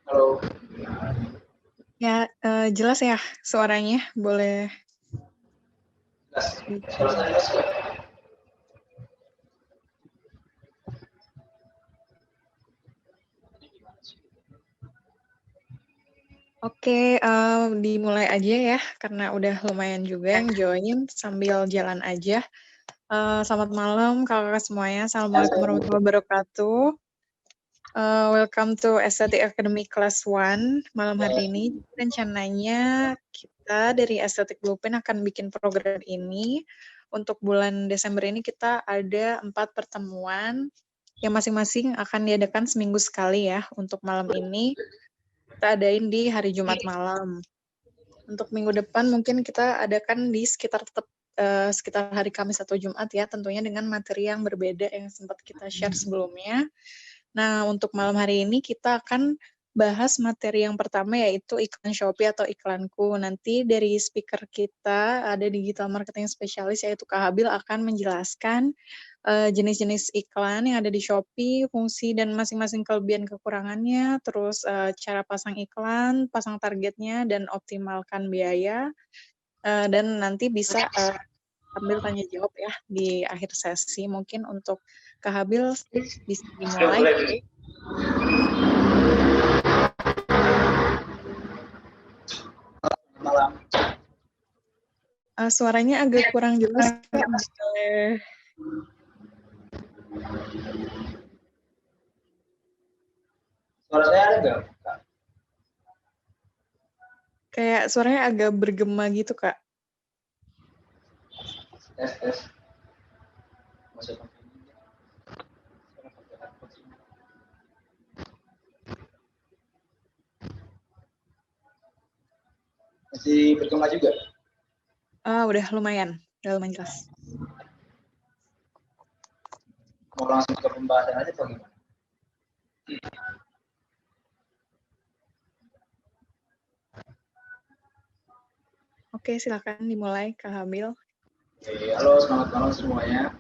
Halo. Ya, jelas ya suaranya, boleh. Jelas. Oke, dimulai aja ya, karena udah lumayan juga yang join sambil jalan aja. Selamat malam kakak semuanya, Assalamualaikum warahmatullahi wabarakatuh. Welcome to Aesthetic Academy Class 1 malam hari ini. Rencananya kita dari Aesthetic Blueprint akan bikin program ini. Untuk bulan Desember ini kita ada 4 pertemuan yang masing-masing akan diadakan seminggu sekali ya. Untuk malam ini kita adain di hari Jumat malam. Untuk minggu depan mungkin kita adakan di sekitar hari Kamis atau Jumat ya, tentunya dengan materi yang berbeda yang sempat kita share sebelumnya. Nah, untuk malam hari ini kita akan bahas materi yang pertama yaitu iklan Shopee atau iklanku. Nanti dari speaker kita ada digital marketing spesialis yaitu Kak Habil akan menjelaskan jenis-jenis iklan yang ada di Shopee, fungsi dan masing-masing kelebihan kekurangannya, terus cara pasang iklan, pasang targetnya, dan optimalkan biaya. Dan nanti bisa sambil tanya jawab ya di akhir sesi. Mungkin untuk Kak Habil bisa dimulai. Malam. Suaranya agak kurang jelas, Kak. Boleh. Suara saya ada nggak? Kayak suaranya agak bergema gitu, Kak. Tes. Masih bergema juga? Udah lumayan jelas. Mau langsung ke pembahasan aja atau gimana? Oke, silakan dimulai, Kak Habil. Halo, selamat malam semuanya.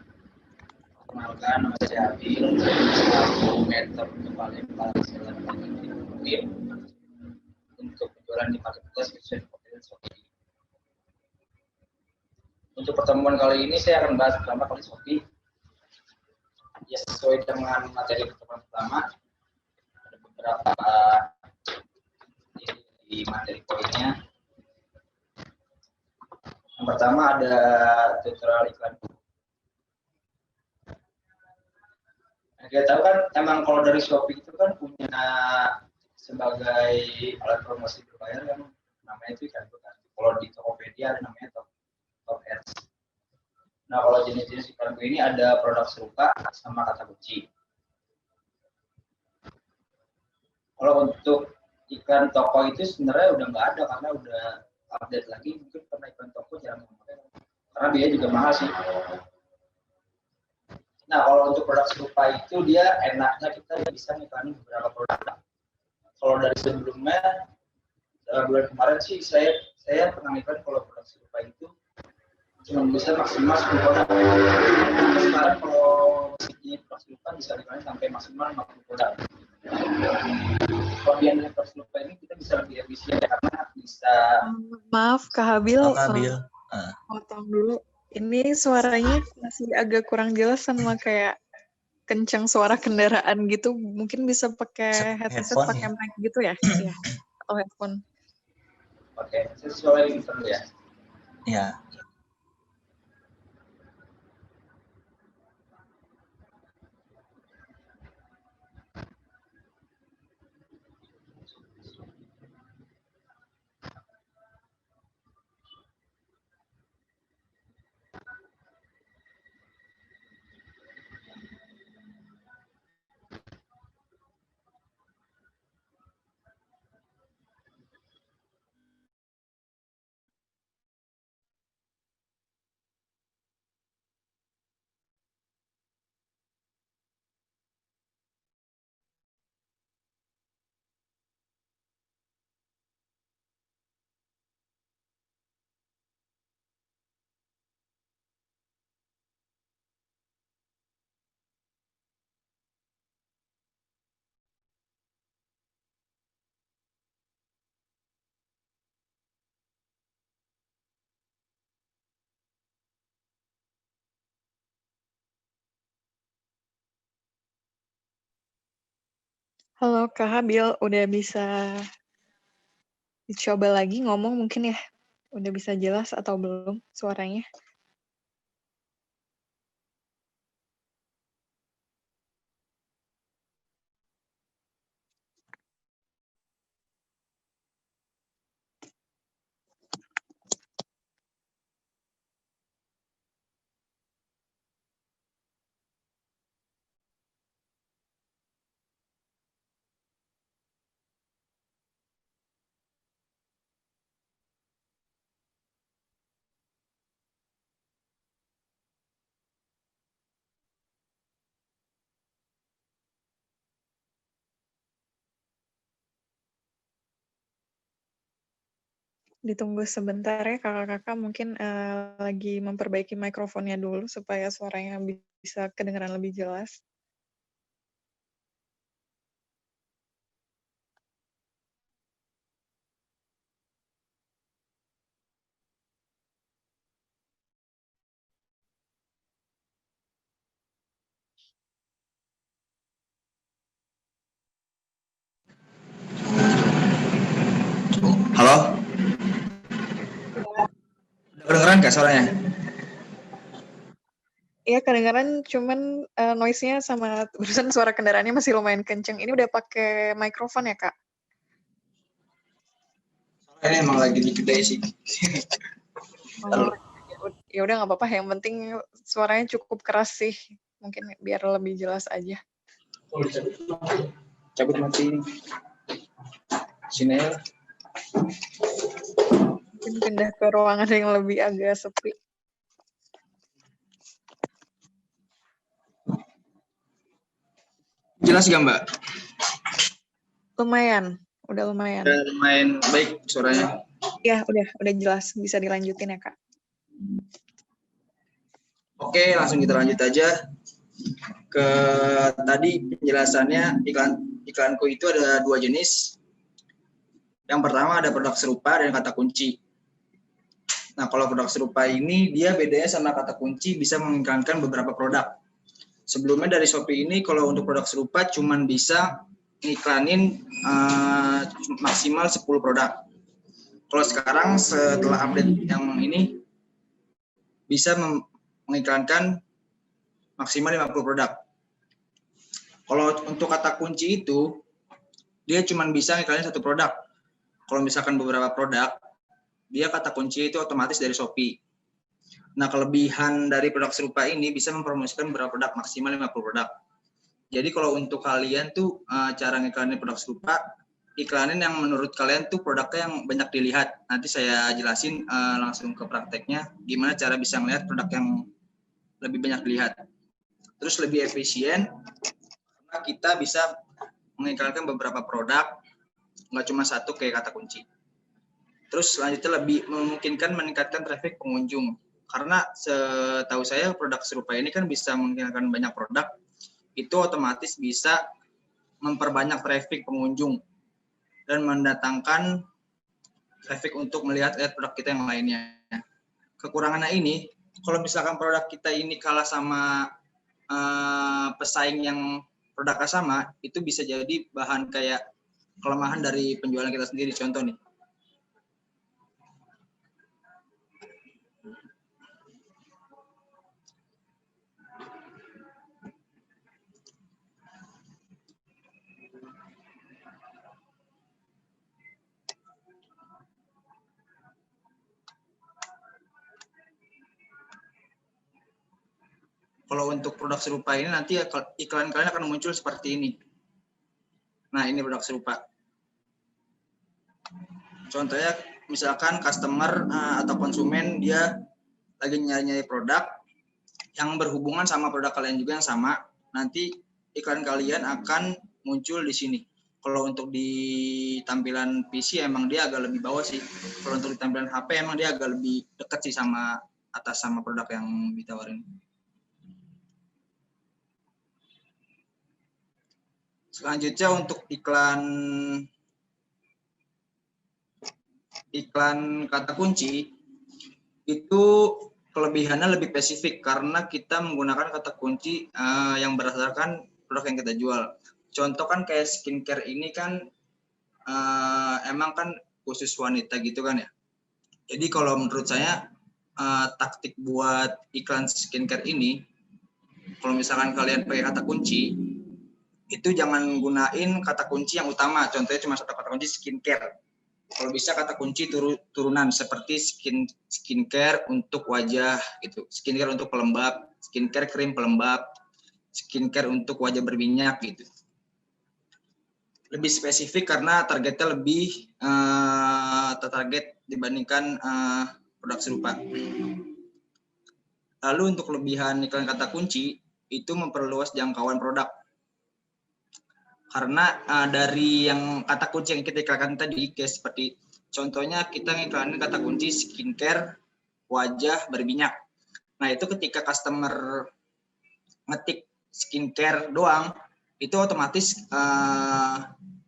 Perkenalkan, nama saya Abil. Saya mentor kembali pada segala untuk penjualan di marketplace sesuai dengan Shopee. Untuk pertemuan kali ini saya akan bahas pertama kali Shopee. Ya, sesuai dengan materi pertemuan pertama, ada beberapa di materi poinnya. Yang pertama ada tutorial iklan. Nah, kita tahu kan emang kalau dari Shopee itu kan punya sebagai alat promosi berbayar yang namanya itu iklan. Kalau di Tokopedia ada namanya Top Ads. Nah, kalau jenis-jenis iklan ini ada produk serupa sama kata kunci. Kalau untuk iklan toko itu sebenarnya udah nggak ada karena udah update lagi, mungkin karena iklan toko jarang memakai karena biaya juga mahal sih. Nah, kalau untuk produk serupa itu dia enaknya kita bisa ngiklanin beberapa produk. Kalau dari sebelumnya bulan kemarin sih saya pernah iklan kalau produk serupa itu cuma bisa maksimal 10 produk. Sekarang kalau ini produk serupa bisa diklanin sampai maksimal 50 produk. Kelebihan dari produk serupa ini kita bisa lebih efisien karena bisa. Maaf, Kak Habil. Potong dulu. Ini suaranya masih agak kurang jelas sama kayak kencang suara kendaraan gitu. Mungkin bisa pakai headset, pakai mic gitu ya? Iya. Atau headphone. Oke, sesuai dulu ya. Ya. Halo Kak Habil, udah bisa dicoba lagi ngomong mungkin ya? Udah bisa jelas atau belum suaranya? Ditunggu sebentar ya kakak-kakak, mungkin lagi memperbaiki mikrofonnya dulu supaya suaranya bisa kedengaran lebih jelas. Halo, udah kedengeran nggak suaranya? Iya kedengaran, cuman noise-nya sama barusan suara kendaraannya masih lumayan kenceng. Ini udah pakai mikrofon ya Kak? Ini emang lagi di kedai sih. Oh, ya udah nggak apa-apa. Yang penting suaranya cukup keras sih. Mungkin biar lebih jelas aja. Cabut mati ini. Sini ya. Mungkin pindah ke ruangan yang lebih agak sepi. Jelas gak Mbak? Lumayan, udah lumayan. Udah lumayan baik suaranya. Ya, udah jelas. Bisa dilanjutin ya Kak. Oke, langsung kita lanjut aja ke tadi penjelasannya. Iklanku itu ada 2 jenis. Yang pertama ada produk serupa dan kata kunci. Nah, kalau produk serupa ini dia bedanya sama kata kunci bisa mengiklankan beberapa produk. Sebelumnya dari Shopee ini kalau untuk produk serupa cuman bisa ngiklanin maksimal 10 produk. Kalau sekarang setelah update yang ini bisa mengiklankan maksimal 50 produk. Kalau untuk kata kunci itu dia cuma bisa ngiklanin 1 produk. Kalau misalkan beberapa produk, dia kata kunci itu otomatis dari Shopee. Nah, kelebihan dari produk serupa ini bisa mempromosikan beberapa produk, maksimal 50 produk. Jadi kalau untuk kalian tuh cara ngiklanin produk serupa, iklanin yang menurut kalian tuh produknya yang banyak dilihat. Nanti saya jelasin langsung ke prakteknya gimana cara bisa melihat produk yang lebih banyak dilihat. Terus lebih efisien karena kita bisa mengiklankan beberapa produk, nggak cuma satu kayak kata kunci. Terus selanjutnya lebih memungkinkan meningkatkan traffic pengunjung. Karena setahu saya produk serupa ini kan bisa mengiklankan banyak produk, itu otomatis bisa memperbanyak traffic pengunjung dan mendatangkan traffic untuk melihat produk kita yang lainnya. Kekurangannya ini, kalau misalkan produk kita ini kalah sama pesaing yang produknya sama, itu bisa jadi bahan kayak kelemahan dari penjualan kita sendiri. Contoh nih. Kalau untuk produk serupa ini nanti iklan kalian akan muncul seperti ini. Nah, ini produk serupa. Contohnya misalkan customer atau konsumen dia lagi nyari-nyari produk yang berhubungan sama produk kalian juga yang sama, nanti iklan kalian akan muncul di sini. Kalau untuk di tampilan PC emang dia agak lebih bawah sih. Kalau untuk di tampilan HP emang dia agak lebih dekat sih sama atas sama produk yang ditawarin. Selanjutnya untuk iklan kata kunci itu kelebihannya lebih spesifik karena kita menggunakan kata kunci yang berdasarkan produk yang kita jual. contoh kan kayak skincare ini kan emang kan khusus wanita gitu kan ya. Jadi kalau menurut saya taktik buat iklan skincare ini, kalau misalkan kalian pakai kata kunci, itu jangan gunain kata kunci yang utama. Contohnya cuma satu kata kunci skincare. Kalau bisa kata kunci turunan seperti skincare untuk wajah gitu, skincare untuk pelembab, skincare krim pelembab, skincare untuk wajah berminyak gitu. Lebih spesifik karena targetnya lebih tertarget dibandingkan produk serupa. Lalu untuk kelebihan iklan kata kunci itu memperluas jangkauan produk. Karena dari yang kata kunci yang kita iklankan tadi, kayak seperti contohnya kita ngiklanin kata kunci skincare wajah berminyak. Nah itu ketika customer ngetik skincare doang, itu otomatis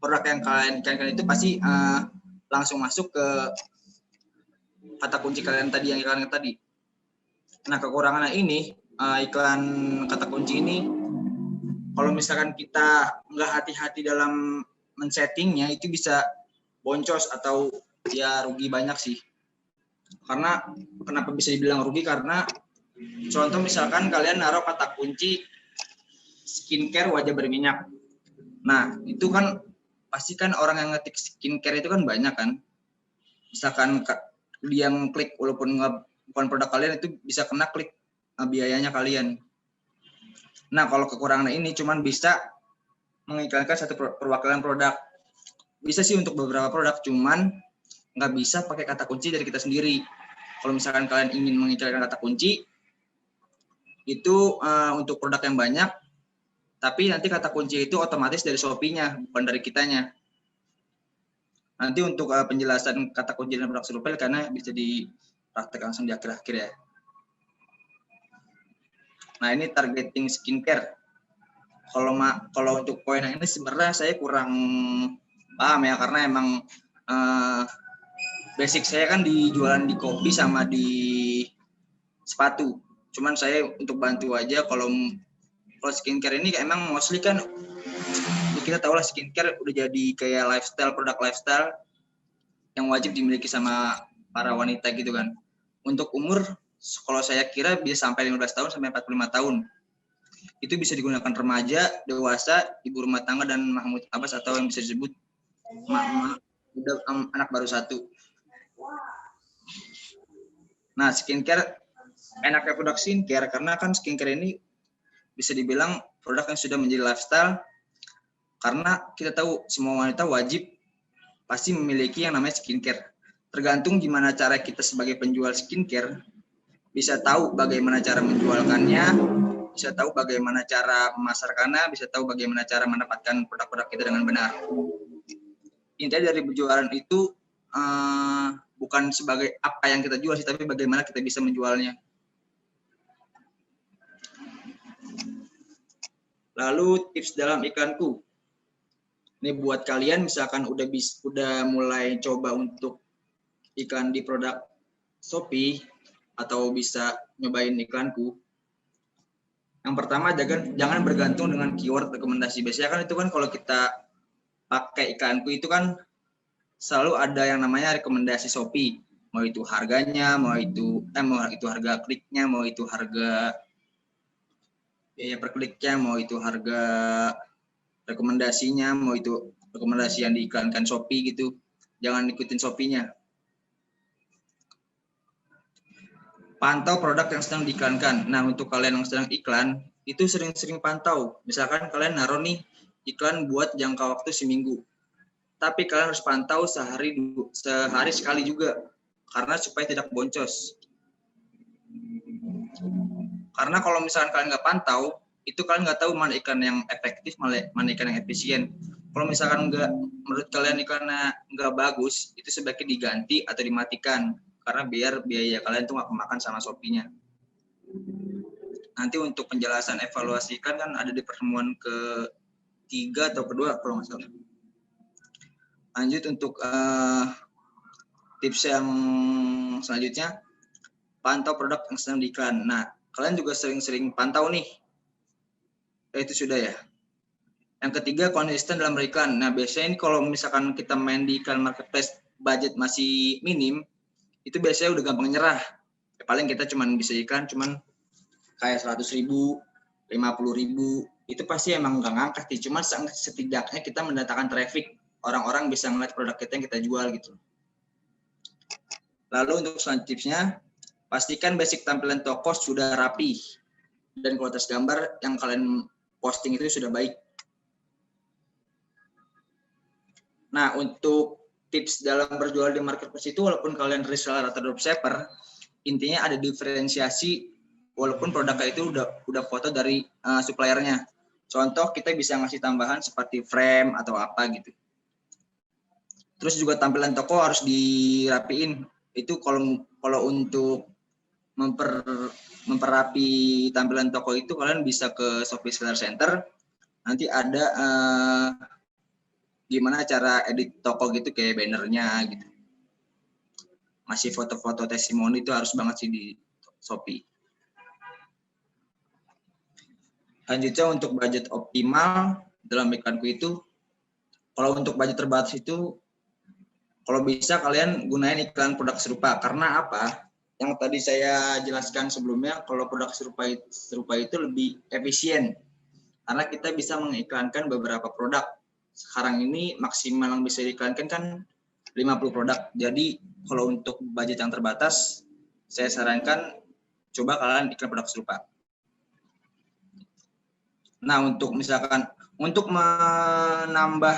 produk yang kalian iklankan itu pasti langsung masuk ke kata kunci kalian tadi yang iklankan tadi. Nah kekurangannya ini iklan kata kunci ini, kalau misalkan kita nggak hati-hati dalam men-settingnya itu bisa boncos atau ya rugi banyak sih. Karena kenapa bisa dibilang rugi? Karena contoh misalkan kalian naruh kata kunci skincare wajah berminyak. Nah itu kan pasti kan orang yang ngetik skincare itu kan banyak kan. Misalkan dia klik walaupun bukan produk kalian itu bisa kena klik biayanya kalian. Nah, kalau kekurangan ini cuman bisa mengiklankan satu perwakilan produk. Bisa sih untuk beberapa produk, cuman nggak bisa pakai kata kunci dari kita sendiri. Kalau misalkan kalian ingin mengiklankan kata kunci, itu untuk produk yang banyak, tapi nanti kata kunci itu otomatis dari Shopee-nya, bukan dari kitanya. Nanti untuk penjelasan kata kunci dan produk serupa, karena bisa dipraktek langsung di akhir-akhir ya. Nah ini targeting skincare. Kalau untuk poin yang ini sebenarnya saya kurang paham ya, karena emang basic saya kan di jualan di kopi sama di sepatu. Cuman saya untuk bantu aja kalau skincare ini emang mostly kan kita tahu lah skincare udah jadi kayak lifestyle, produk lifestyle yang wajib dimiliki sama para wanita gitu kan. Untuk umur kalau saya kira bisa sampai 15 tahun sampai 45 tahun. Itu bisa digunakan remaja, dewasa, ibu rumah tangga, dan Mahmud Abbas atau yang bisa disebut anak baru satu. Nah, skincare, enaknya produk skincare karena kan skincare ini bisa dibilang produk yang sudah menjadi lifestyle, karena kita tahu semua wanita wajib pasti memiliki yang namanya skincare. Tergantung gimana cara kita sebagai penjual skincare, bisa tahu bagaimana cara menjualkannya, bisa tahu bagaimana cara memasarkannya, bisa tahu bagaimana cara mendapatkan produk-produk kita dengan benar. Intinya dari berjualan itu bukan sebagai apa yang kita jual sih, tapi bagaimana kita bisa menjualnya. Lalu tips dalam iklanku. Ini buat kalian misalkan udah mulai coba untuk iklan di produk Shopee atau bisa nyobain iklanku. Yang pertama jangan bergantung dengan keyword rekomendasi. Biasanya kan itu kan kalau kita pakai iklanku itu kan selalu ada yang namanya rekomendasi Shopee. Mau itu harganya, mau itu harga kliknya, mau itu harga biaya per kliknya, mau itu harga rekomendasinya, mau itu rekomendasi yang diiklankan Shopee gitu. Jangan ikutin Shopee-nya. Pantau produk yang sedang diiklankan. Nah, untuk kalian yang sedang iklan, itu sering-sering pantau. Misalkan kalian naruh nih iklan buat jangka waktu seminggu. Tapi kalian harus pantau sehari sekali juga. Karena supaya tidak boncos. Karena kalau misalkan kalian nggak pantau, itu kalian nggak tahu mana iklan yang efektif, mana iklan yang efisien. Kalau misalkan menurut kalian iklannya nggak bagus, itu sebaiknya diganti atau dimatikan. Karena biar biaya kalian tuh nggak kemakan sama Shopee-nya. Nanti untuk penjelasan evaluasi iklan kan ada di pertemuan ke-3 atau ke-2 kalau nggak salah. Lanjut untuk tips yang selanjutnya, pantau produk yang sedang diiklan. Nah, kalian juga sering-sering pantau nih. Itu sudah ya. Yang ketiga, konsisten dalam beriklan. Nah, biasanya ini kalau misalkan kita main di iklan marketplace, budget masih minim, itu biasanya udah gampang nyerah. Paling kita cuman bisa iklan cuman kayak 100.000, 50.000, itu pasti emang nggak ngangkat sih. Cuman setidaknya kita mendatangkan traffic, orang-orang bisa ngeliat produk kita yang kita jual gitu. Lalu untuk selanjutnya, pastikan basic tampilan toko sudah rapi dan kualitas gambar yang kalian posting itu sudah baik. Nah, untuk tips dalam berjual di marketplace itu, walaupun kalian reseller atau dropshipper, intinya ada diferensiasi walaupun produknya itu udah foto dari suppliernya. Contoh, kita bisa ngasih tambahan seperti frame atau apa gitu. Terus juga tampilan toko harus dirapiin. Itu kalau untuk memperapi tampilan toko itu, kalian bisa ke Shopee Seller Center. Nanti ada gimana cara edit toko gitu, kayak bannernya gitu. Masih foto-foto testimoni itu harus banget sih di Shopee. Lanjutnya untuk budget optimal dalam iklanku itu, kalau untuk budget terbatas itu, kalau bisa kalian gunain iklan produk serupa. Karena apa? Yang tadi saya jelaskan sebelumnya, kalau produk serupa itu lebih efisien. Karena kita bisa mengiklankan beberapa produk. Sekarang ini maksimal yang bisa diiklankan kan 50 produk. Jadi kalau untuk budget yang terbatas, saya sarankan coba kalian iklan produk serupa. Nah, untuk misalkan untuk menambah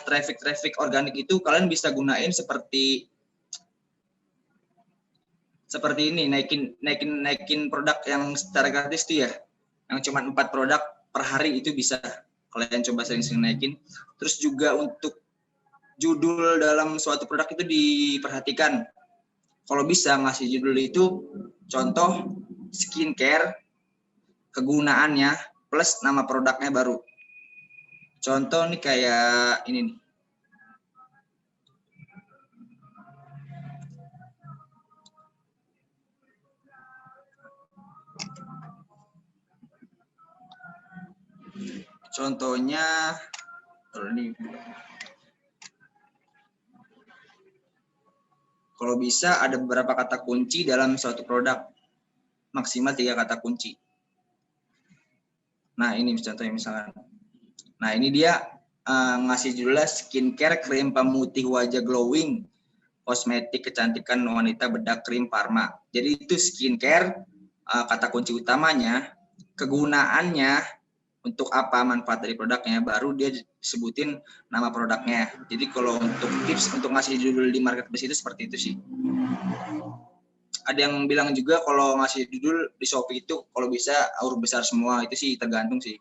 traffic organik itu, kalian bisa gunain seperti ini, naikin produk yang secara gratis tuh ya, yang cuma 4 produk per hari itu bisa kalian coba sering-sering naikin. Terus juga untuk judul dalam suatu produk itu diperhatikan. Kalau bisa ngasih judul itu, contoh skincare, kegunaannya, plus nama produknya baru. Contoh nih kayak ini nih. Contohnya, kalau bisa ada beberapa kata kunci dalam suatu produk, maksimal 3 kata kunci. Nah, ini contohnya misalkan. Nah, ini dia ngasih judulnya skincare, krim pemutih wajah glowing, kosmetik kecantikan wanita, bedak, krim Pharma. Jadi itu skincare, kata kunci utamanya, kegunaannya, untuk apa manfaat dari produknya, baru dia sebutin nama produknya. Jadi kalau untuk tips untuk ngasih judul di marketplace itu seperti itu sih. Ada yang bilang juga kalau ngasih judul di Shopee itu kalau bisa huruf besar semua, itu sih tergantung sih.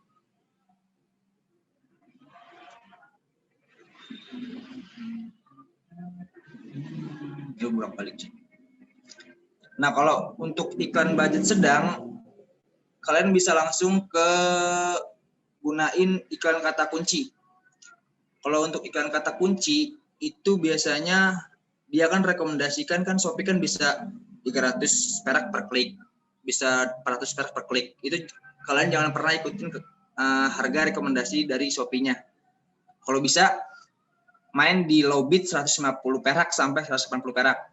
Itu bolak-balik sih. Nah, kalau untuk iklan budget sedang, kalian bisa langsung ke gunain iklan kata kunci. Kalau untuk iklan kata kunci itu biasanya dia kan rekomendasikan kan, Shopee kan bisa 300 perak per klik, bisa 400 perak per klik. Itu kalian jangan pernah ikutin harga rekomendasi dari Shopee-nya. Kalau bisa main di low bid 150 perak sampai 180 perak.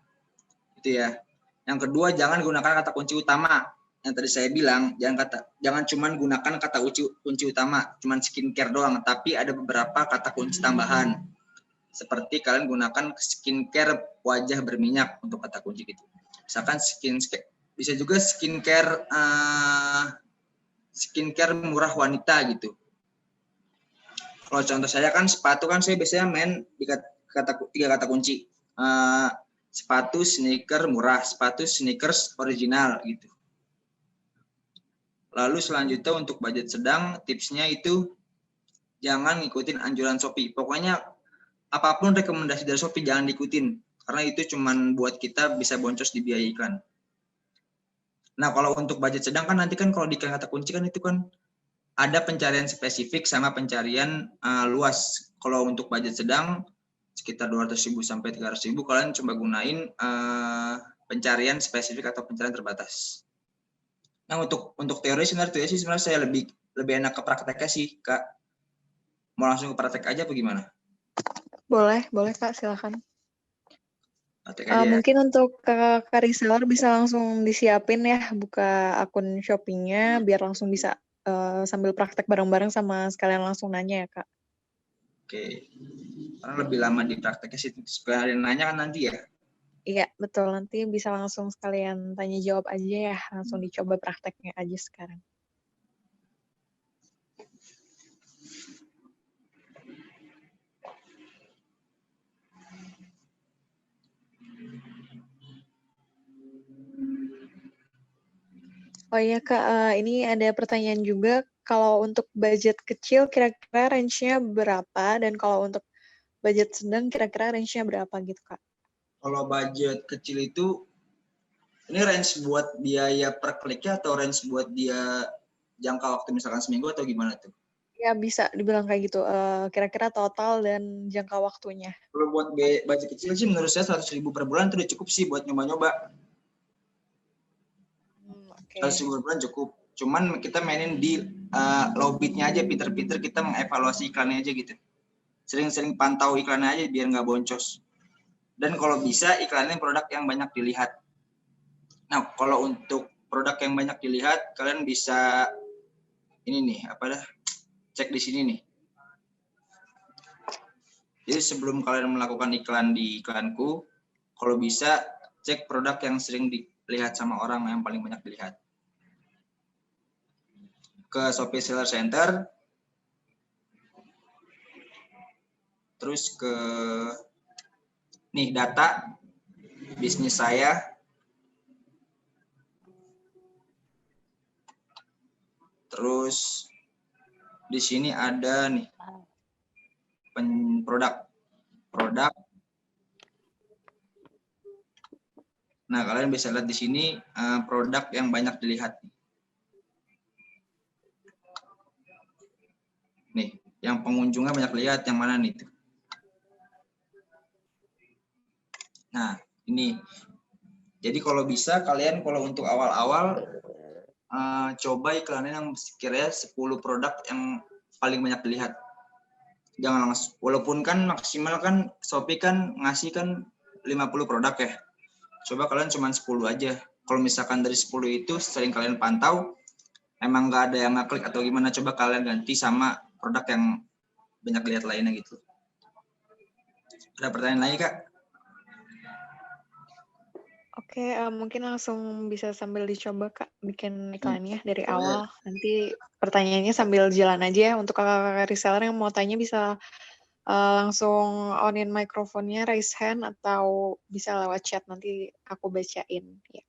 Itu ya. Yang kedua, jangan gunakan kata kunci utama. Yang tadi saya bilang, jangan cuman gunakan kata kunci utama, cuman skincare doang, tapi ada beberapa kata kunci tambahan. Seperti kalian gunakan skincare wajah berminyak untuk kata kunci gitu. Misalkan skincare, bisa juga skincare murah wanita gitu. Kalau contoh saya kan sepatu kan saya biasanya main di 3 kata kunci. Sepatu sneaker murah, sepatu sneakers original gitu. Lalu selanjutnya untuk budget sedang, tipsnya itu jangan ngikutin anjuran Shopee. Pokoknya apapun rekomendasi dari Shopee jangan diikutin, karena itu cuman buat kita bisa boncos di biaya iklan. Nah, kalau untuk budget sedang kan nanti kan kalau di kata kunci kan itu kan ada pencarian spesifik sama pencarian luas. Kalau untuk budget sedang sekitar 200.000 sampai 300.000, kalian coba gunain pencarian spesifik atau pencarian terbatas. Nah, untuk teori sebenarnya saya lebih enak ke prakteknya sih, Kak. Mau langsung ke praktek aja apa gimana? Boleh Kak, silakan. Praktek aja ya. Mungkin untuk ke reseller bisa langsung disiapin ya, buka akun Shopee-nya biar langsung bisa sambil praktek bareng-bareng sama sekalian langsung nanya ya, Kak. Oke. Karena lebih lama di prakteknya sih, sekalian nanya kan nanti ya. Iya, betul. Nanti bisa langsung sekalian tanya jawab aja ya, langsung dicoba prakteknya aja sekarang. Oh iya Kak, ini ada pertanyaan juga. Kalau untuk budget kecil kira-kira range-nya berapa? Dan kalau untuk budget sedang kira-kira range-nya berapa gitu Kak? Kalau budget kecil itu, ini range buat biaya per kliknya atau range buat dia jangka waktu misalkan seminggu atau gimana tuh? Ya bisa dibilang kayak gitu. Kira-kira total dan jangka waktunya. Kalau buat budget kecil sih menurut saya 100.000 per bulan itu udah cukup sih buat nyoba-nyoba. Oke. 100.000 per bulan cukup. Cuman kita mainin di low bid-nya aja, pinter-pinter kita mengevaluasi iklannya aja gitu. Sering-sering pantau iklannya aja biar nggak boncos. Dan kalau bisa iklannya produk yang banyak dilihat. Nah, kalau untuk produk yang banyak dilihat, kalian bisa ini nih, cek di sini nih. Jadi sebelum kalian melakukan iklan di iklanku, kalau bisa cek produk yang sering dilihat sama orang yang paling banyak dilihat. Ke Shopee Seller Center, terus ke nih data bisnis saya, terus di sini ada nih produk. Nah, kalian bisa lihat di sini produk yang banyak dilihat. Nih, yang pengunjungnya banyak lihat yang mana nih? Nah, ini. Jadi kalau bisa kalian kalau untuk awal-awal coba iklannya yang sekiranya 10 produk yang paling banyak dilihat. Jangan langsung, walaupun kan maksimal kan Shopee kan ngasih kan 50 produk ya. Coba kalian cuma 10 aja. Kalau misalkan dari 10 itu sering kalian pantau, emang nggak ada yang ngeklik atau gimana, coba kalian ganti sama produk yang banyak lihat lainnya gitu. Ada pertanyaan lagi, Kak? Oke, mungkin langsung bisa sambil dicoba Kak bikin iklannya dari awal. Nanti pertanyaannya sambil jalan aja ya. Untuk kakak-kakak reseller yang mau tanya bisa langsung on-in mikrofonnya, raise hand, atau bisa lewat chat. Nanti aku bacain. Ya.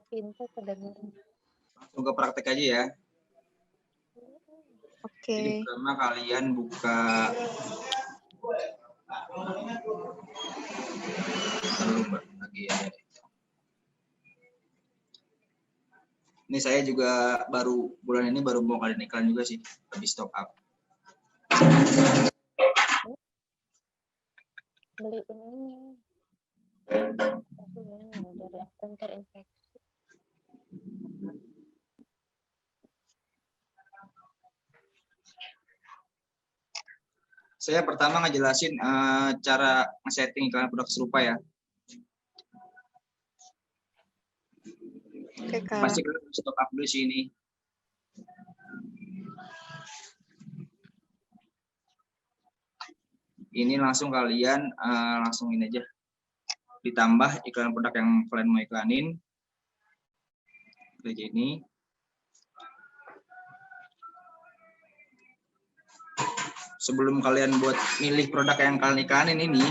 Pintu kedengeran. Langsung ke praktek aja ya. Oke. Jadi pertama kalian buka lagi ya. Ini saya juga bulan ini baru mau kalian iklan juga sih, habis top up. Beli ini dari akun terinfeksi. Saya pertama ngejelasin cara nge-setting iklan produk serupa ya. Oke, Kak. Pasti kalian harus top up dulu sini. Ini langsung kalian langsung ini aja. Ditambah iklan produk yang kalian mau iklanin. Kayak gini. Sebelum kalian buat milih produk yang kalian iklanin ini,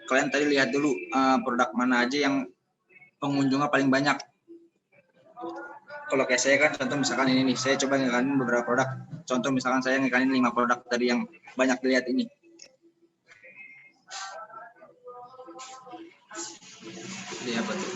kalian tadi lihat dulu produk mana aja yang pengunjungnya paling banyak. Kalau kayak saya kan contoh misalkan ini nih, saya coba ngiklanin beberapa produk. Contoh misalkan saya ngiklanin 5 produk tadi yang banyak dilihat ini. Ini apa tuh?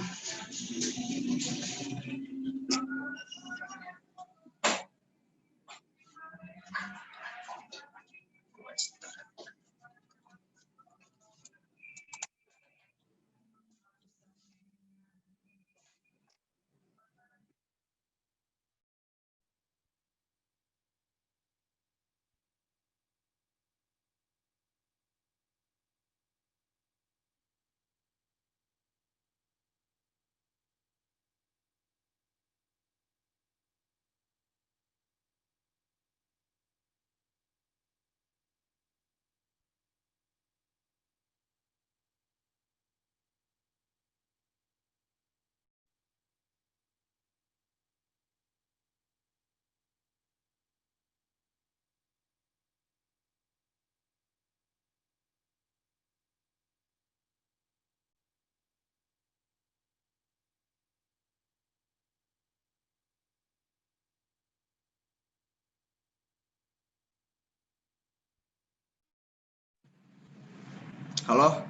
Halo,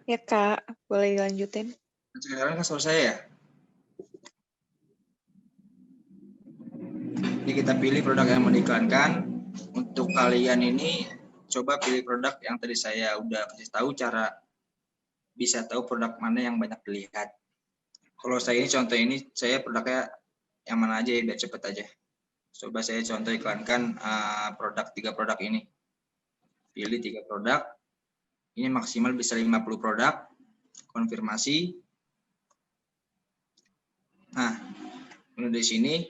Ya Kak, boleh dilanjutin? sekarang kan selesai ya? Ini kita pilih produk yang mau diiklankan. Untuk kalian ini, coba pilih produk yang tadi saya udah kasih tahu cara bisa tahu produk mana yang banyak dilihat. Kalau saya ini contoh ini, saya produknya yang mana aja ya, biar cepet aja. Coba saya contoh iklankan tiga produk ini. Pilih 3 produk. Ini maksimal bisa 50 produk. Konfirmasi. Nah, di sini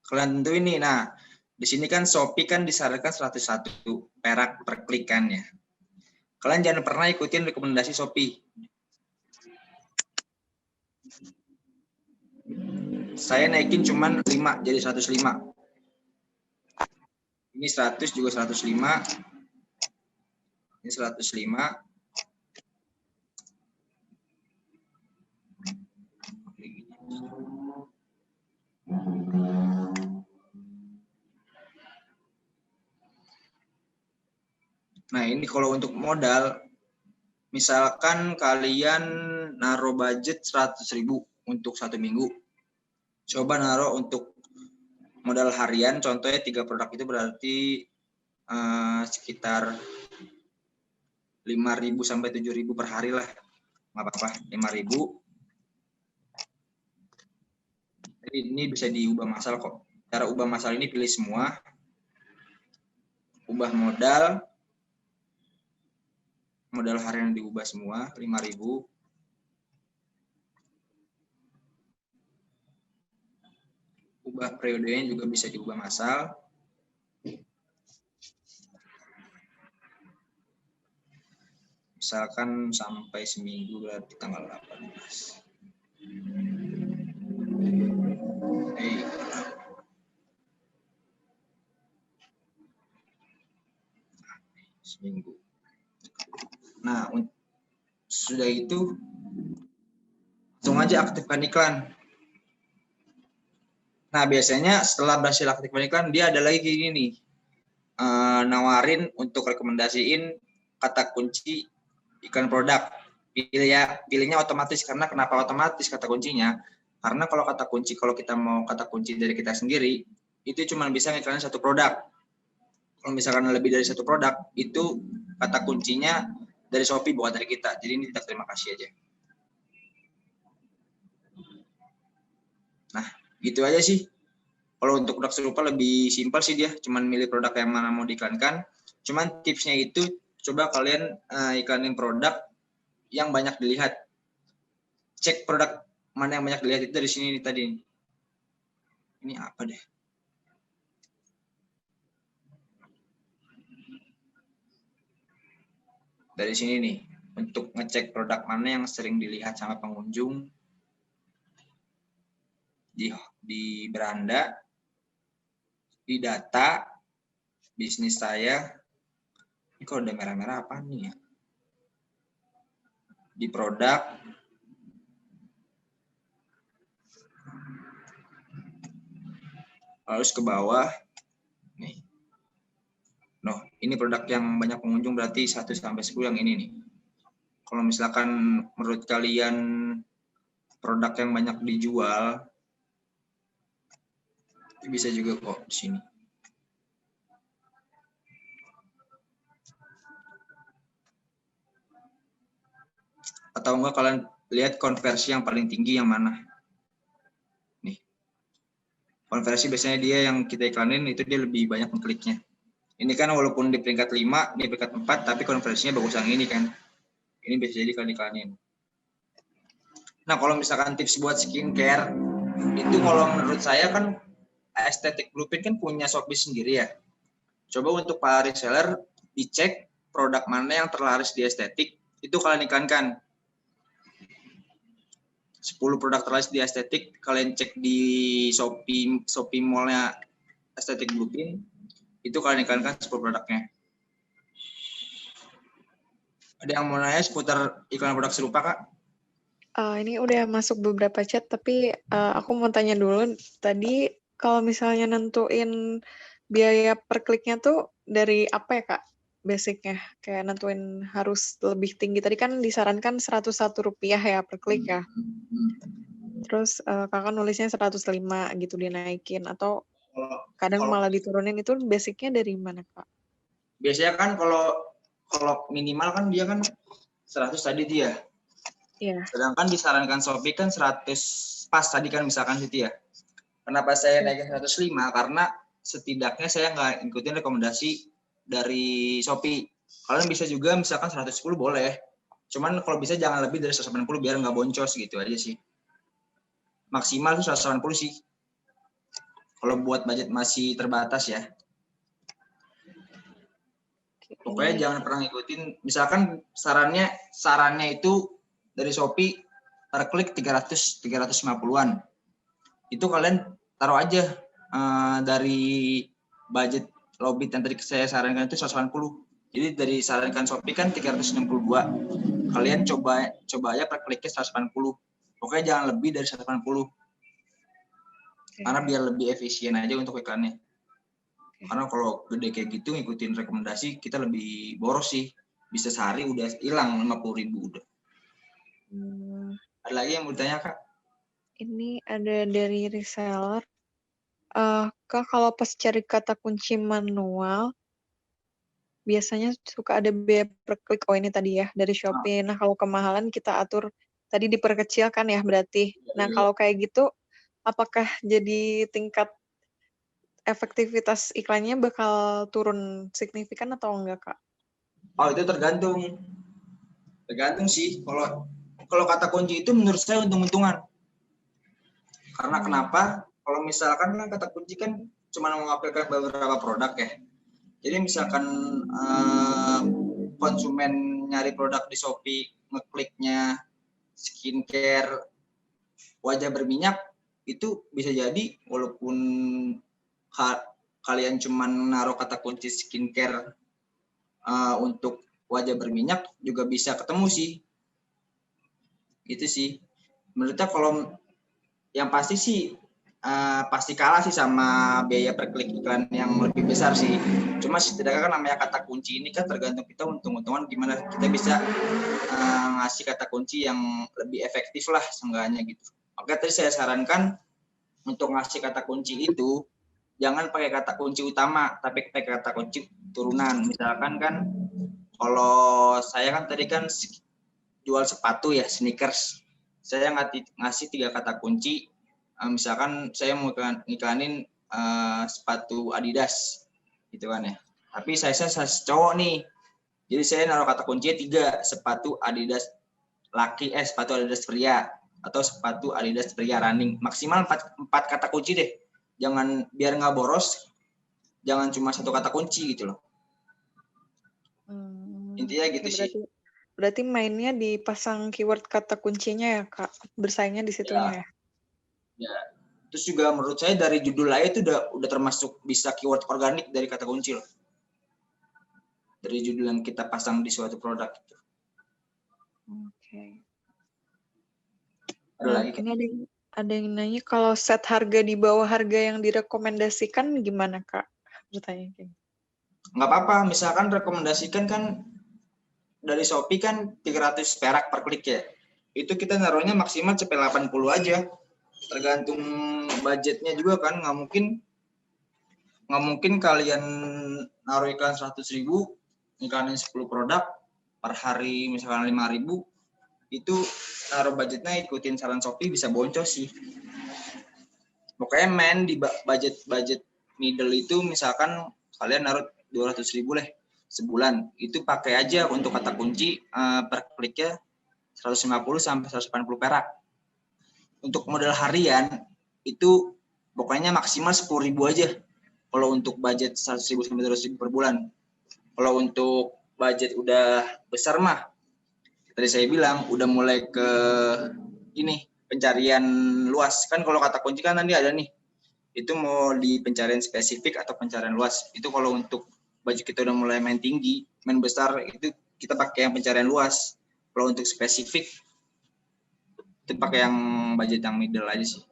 kalian tentu ini. Nah, di sini kan Shopee kan disarankan 101 perak per klik kan ya. Kalian jangan pernah ikutin rekomendasi Shopee. Saya naikin cuman 5 jadi 105. Ini 100 juga 105. Ini 105. Nah, ini kalau untuk modal, misalkan kalian naruh budget 100.000 untuk 1 minggu. Coba naruh untuk modal harian, contohnya 3 produk itu berarti sekitar 5.000 sampai 7.000 per hari lah. Nggak apa-apa, 5.000. Jadi ini bisa diubah masal kok. Cara ubah masal ini pilih semua. Ubah modal harian diubah semua, 5.000. Ubah periodenya juga bisa diubah masal. Misalkan sampai seminggu berarti tanggal 18. Seminggu. Nah, sudah itu langsung aja aktifkan iklan. Nah, biasanya setelah berhasil aktifkan iklan, dia ada lagi gini nih, nawarin untuk rekomendasiin kata kunci iklan produk. Pilihnya otomatis. Karena kenapa otomatis kata kuncinya? Karena kalau kata kunci, kalau kita mau kata kunci dari kita sendiri, itu cuma bisa ngiklanin 1 produk. Kalau misalkan lebih dari 1 produk, itu kata kuncinya dari Shopee bukan dari kita. Jadi ini kita terima kasih aja. Nah, gitu aja sih. Kalau untuk produk serupa lebih simpel sih dia, cuman milih produk yang mana mau diiklankan. Cuman tipsnya itu coba kalian iklanin produk yang banyak dilihat. Cek produk mana yang banyak dilihat itu dari sini nih tadi. Ini apa deh? Dari sini nih, untuk ngecek produk mana yang sering dilihat sama pengunjung di beranda, di data bisnis saya. Ini kalau udah merah-merah apa nih ya? Di produk, harus ke bawah nih. Noh, ini produk yang banyak pengunjung berarti 1 sampai 10 yang ini nih. Kalau misalkan menurut kalian produk yang banyak dijual, bisa juga kok di sini. Atau enggak kalian lihat konversi yang paling tinggi yang mana? Nih. Konversi biasanya dia yang kita iklanin itu dia lebih banyak mengkliknya. Ini kan walaupun di peringkat 5, di peringkat 4, tapi konversinya bagus yang ini kan. Ini bisa jadi kalian iklanin. Nah, kalau misalkan tips buat skincare, itu kalau menurut saya kan Aesthetic Blueprint kan punya Shopee sendiri ya. Coba untuk para reseller, dicek produk mana yang terlaris di estetik, itu kalian iklankan. 10 produk terlaris di estetik, kalian cek di Shopee Mall-nya Aesthetic Blueprint, itu kalian iklankan 10 produknya. Ada yang mau nanya seputar iklan produk serupa, Kak? Ini udah masuk beberapa chat, tapi aku mau tanya dulu. Tadi kalau misalnya nentuin biaya per kliknya tuh dari apa ya, Kak? basicnya? Kayak nentuin harus lebih tinggi. Tadi kan disarankan Rp101 ya per klik ya. Terus kakak nulisnya 105 gitu dinaikin atau kadang Kalau malah diturunin, itu basicnya dari mana kak? biasanya kan kalau minimal kan dia kan 100 tadi dia. Iya. Sedangkan disarankan Shopee kan 100 pas tadi kan misalkan gitu ya. Kenapa saya naikin 105? Karena setidaknya saya nggak ikutin rekomendasi dari Shopee. Kalian bisa juga misalkan 110 boleh. Cuman kalau bisa jangan lebih dari 180 biar nggak boncos gitu aja sih. Maksimal tuh 180 sih. Kalau buat budget masih terbatas ya. Pokoknya jangan pernah ngikutin. Misalkan sarannya itu dari Shopee per klik 350-an. Itu kalian taruh aja dari budget Lowbit yang tadi saya sarankan itu 180. Jadi dari sarankan Shopee kan 362. Kalian coba aja per kliknya 180. Pokoknya jangan lebih dari 180. Karena biar lebih efisien aja untuk iklannya. Karena kalau gede kayak gitu ngikutin rekomendasi kita lebih boros sih. Bisa sehari udah hilang 50.000 udah. Ada lagi yang mau ditanya Kak? Ini ada dari reseller. Kak, kalau pas cari kata kunci manual, biasanya suka ada biaya per klik. Oh ini tadi ya, dari Shopee. Nah kalau kemahalan kita atur, tadi diperkecil kan ya berarti. Nah kalau kayak gitu, apakah jadi tingkat efektivitas iklannya bakal turun signifikan atau enggak Kak? Oh itu tergantung. Tergantung sih. Kalau kata kunci itu menurut saya untung-untungan. Karena kenapa? Kalau misalkan kan kata kunci kan cuma mengaplikasikan beberapa produk ya. Jadi misalkan konsumen nyari produk di Shopee, ngekliknya skincare wajah berminyak, itu bisa jadi walaupun kalian cuma naruh kata kunci skincare untuk wajah berminyak juga bisa ketemu sih. Gitu sih. Menurutnya kalau yang pasti sih pasti kalah sih sama biaya per klik iklan yang lebih besar sih. Cuma setidaknya kan namanya kata kunci ini kan tergantung kita untung-untungan gimana kita bisa ngasih kata kunci yang lebih efektif lah seenggaknya gitu. Oke, tadi saya sarankan untuk ngasih kata kunci itu jangan pakai kata kunci utama, tapi pakai kata kunci turunan. Misalkan kan kalau saya kan tadi kan jual sepatu ya, sneakers. Saya ngasih 3 kata kunci. Misalkan saya mau iklanin sepatu Adidas gitu kan ya. Tapi saya cowok nih. Jadi saya naruh kata kuncinya 3, sepatu Adidas laki, sepatu Adidas pria atau sepatu Adidas pria running. Maksimal 4 kata kunci deh. Jangan biar nggak boros. Jangan cuma 1 kata kunci gitu loh. Intinya gitu sih. Berarti mainnya dipasang keyword kata kuncinya ya Kak, bersaingnya di situnya ya. Ya. Terus juga menurut saya dari judul aja itu udah termasuk bisa keyword organik dari kata kunci loh. Dari judul yang kita pasang di suatu produk gitu. Oke. Nah, ini ada yang nanya kalau set harga di bawah harga yang direkomendasikan gimana Kak? Bertanya gitu. Nggak apa-apa, misalkan rekomendasikan kan dari Shopee kan 300 perak per klik ya. Itu kita naruhnya maksimal sampai 80 aja. Tergantung budgetnya juga kan, nggak mungkin kalian naruh iklan 100.000, iklanin 10 produk per hari misalkan 5.000, itu naruh budgetnya ikutin saran Shopee bisa boncos sih. Pokoknya main di budget middle itu misalkan kalian naruh 200.000 lah sebulan, itu pakai aja untuk kata kunci per kliknya 150 sampai 180 perak. Untuk modal harian itu pokoknya maksimal 10.000 aja. Kalau untuk budget 100.000 sampai 200.000 per bulan. Kalau untuk budget udah besar mah, tadi saya bilang udah mulai ke ini pencarian luas. Kan kalau kata kunci kan tadi ada nih, itu mau di pencarian spesifik atau pencarian luas. Itu kalau untuk budget kita udah mulai main tinggi, main besar, itu kita pakai yang pencarian luas. Kalau untuk spesifik itu pakai yang budget yang middle aja sih.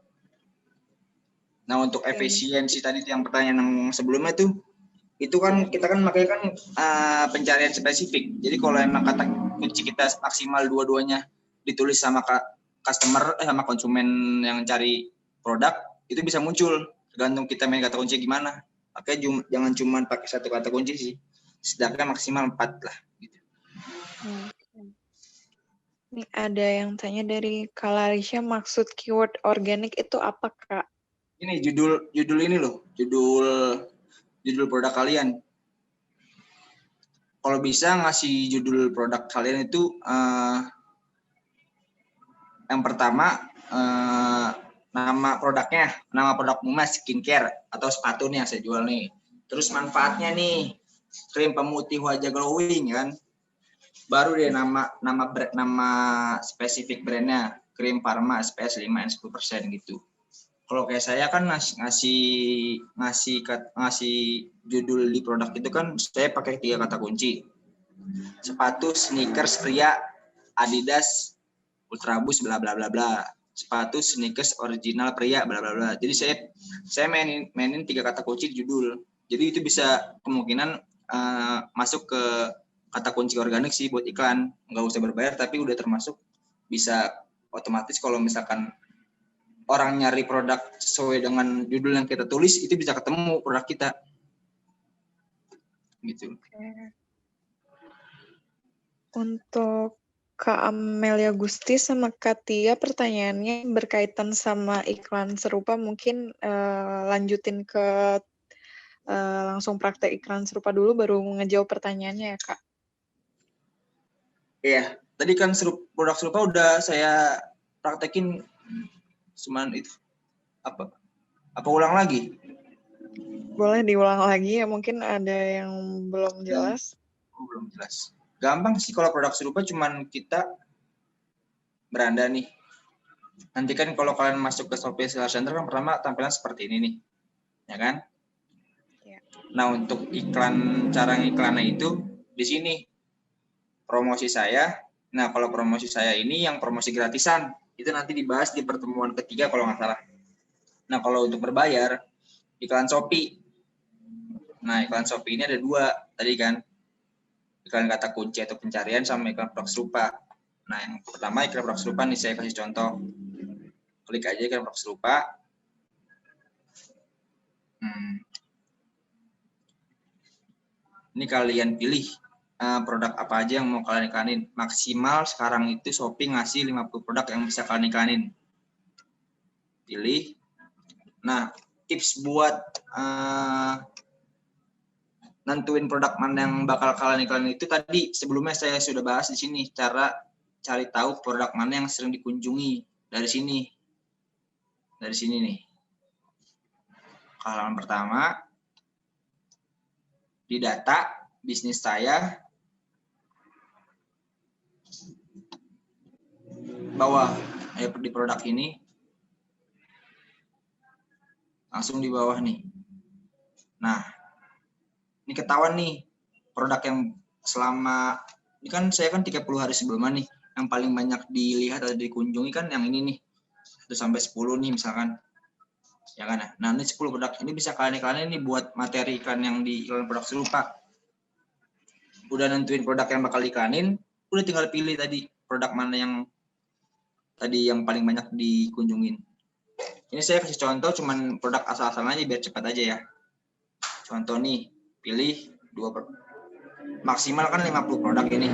Nah untuk efisiensi tadi yang pertanyaan yang sebelumnya tuh itu kan kita kan makanya kan pencarian spesifik. Jadi kalau emang kata kunci kita maksimal dua-duanya ditulis sama customer sama konsumen yang cari produk, itu bisa muncul tergantung kita main kata kunci gimana. Makanya jangan cuma pakai satu kata kunci sih, setidaknya maksimal 4 lah gitu. Nih ada yang tanya dari Kalarisha, maksud keyword organik itu apa, Kak? Ini judul ini loh, judul produk kalian. Kalau bisa ngasih judul produk kalian itu yang pertama nama produknya, nama produk Muma skincare atau sepatu nih yang saya jual nih. Terus manfaatnya nih, krim pemutih wajah glowing kan. Baru deh nama spesifik brandnya, krim Pharma SPF 5 and 10% gitu. Kalau kayak saya kan ngasih judul di produk itu kan saya pakai 3 kata kunci. Sepatu sneakers pria Adidas Ultraboost bla bla bla bla. Sepatu sneakers original pria bla bla bla. Jadi saya mainin 3 kata kunci di judul. Jadi itu bisa kemungkinan masuk ke kata kunci organik sih buat iklan. Nggak usah berbayar tapi udah termasuk bisa otomatis kalau misalkan orang nyari produk sesuai dengan judul yang kita tulis itu bisa ketemu produk kita. Gitu. Untuk Kak Amelia Gusti sama Kak Tia pertanyaannya berkaitan sama iklan serupa, mungkin lanjutin ke langsung praktek iklan serupa dulu baru ngejawab pertanyaannya ya, Kak. Iya, tadi kan produk serupa udah saya praktekin, cuman itu apa ulang lagi? Boleh diulang lagi ya, mungkin ada yang belum jelas. Belum jelas. Gampang sih kalau produk serupa, cuman kita beranda nih. Nanti kan kalau kalian masuk ke Shopee Seller Center kan pertama tampilan seperti ini nih, ya kan? Ya. Nah untuk cara ngiklannya itu di sini promosi saya. Nah kalau promosi saya ini yang promosi gratisan itu nanti dibahas di pertemuan ketiga kalau nggak salah. Nah kalau untuk berbayar iklan Shopee. Nah iklan Shopee ini ada 2 tadi kan, iklan kata kunci atau pencarian sama iklan produk serupa. Nah yang pertama iklan produk serupa nih saya kasih contoh. Klik aja iklan produk serupa. Ini kalian pilih produk apa aja yang mau kalian iklanin. Maksimal sekarang itu Shopee ngasih 50 produk yang bisa kalian iklanin. Pilih. Nah, tips buat nentuin produk mana yang bakal kalian iklanin itu tadi sebelumnya saya sudah bahas di sini, cara cari tahu produk mana yang sering dikunjungi dari sini. Dari sini nih. Halaman pertama di data bisnis saya bawah di produk ini langsung di bawah nih. Nah, ini ketahuan nih produk yang selama ini kan saya kan 30 hari sebelumnya nih yang paling banyak dilihat atau dikunjungi kan yang ini nih 1 sampai 10 nih misalkan. Ya kan? Nah, ini 10 produk ini bisa kalian iklanin nih buat materi iklan yang di iklan produk serupa. Udah nentuin produk yang bakal iklanin, udah tinggal pilih tadi produk mana yang tadi yang paling banyak dikunjungin. Ini saya kasih contoh cuman produk asal-asalan aja biar cepat aja ya. Contoh nih, pilih 2 maksimal kan 50 produk ini.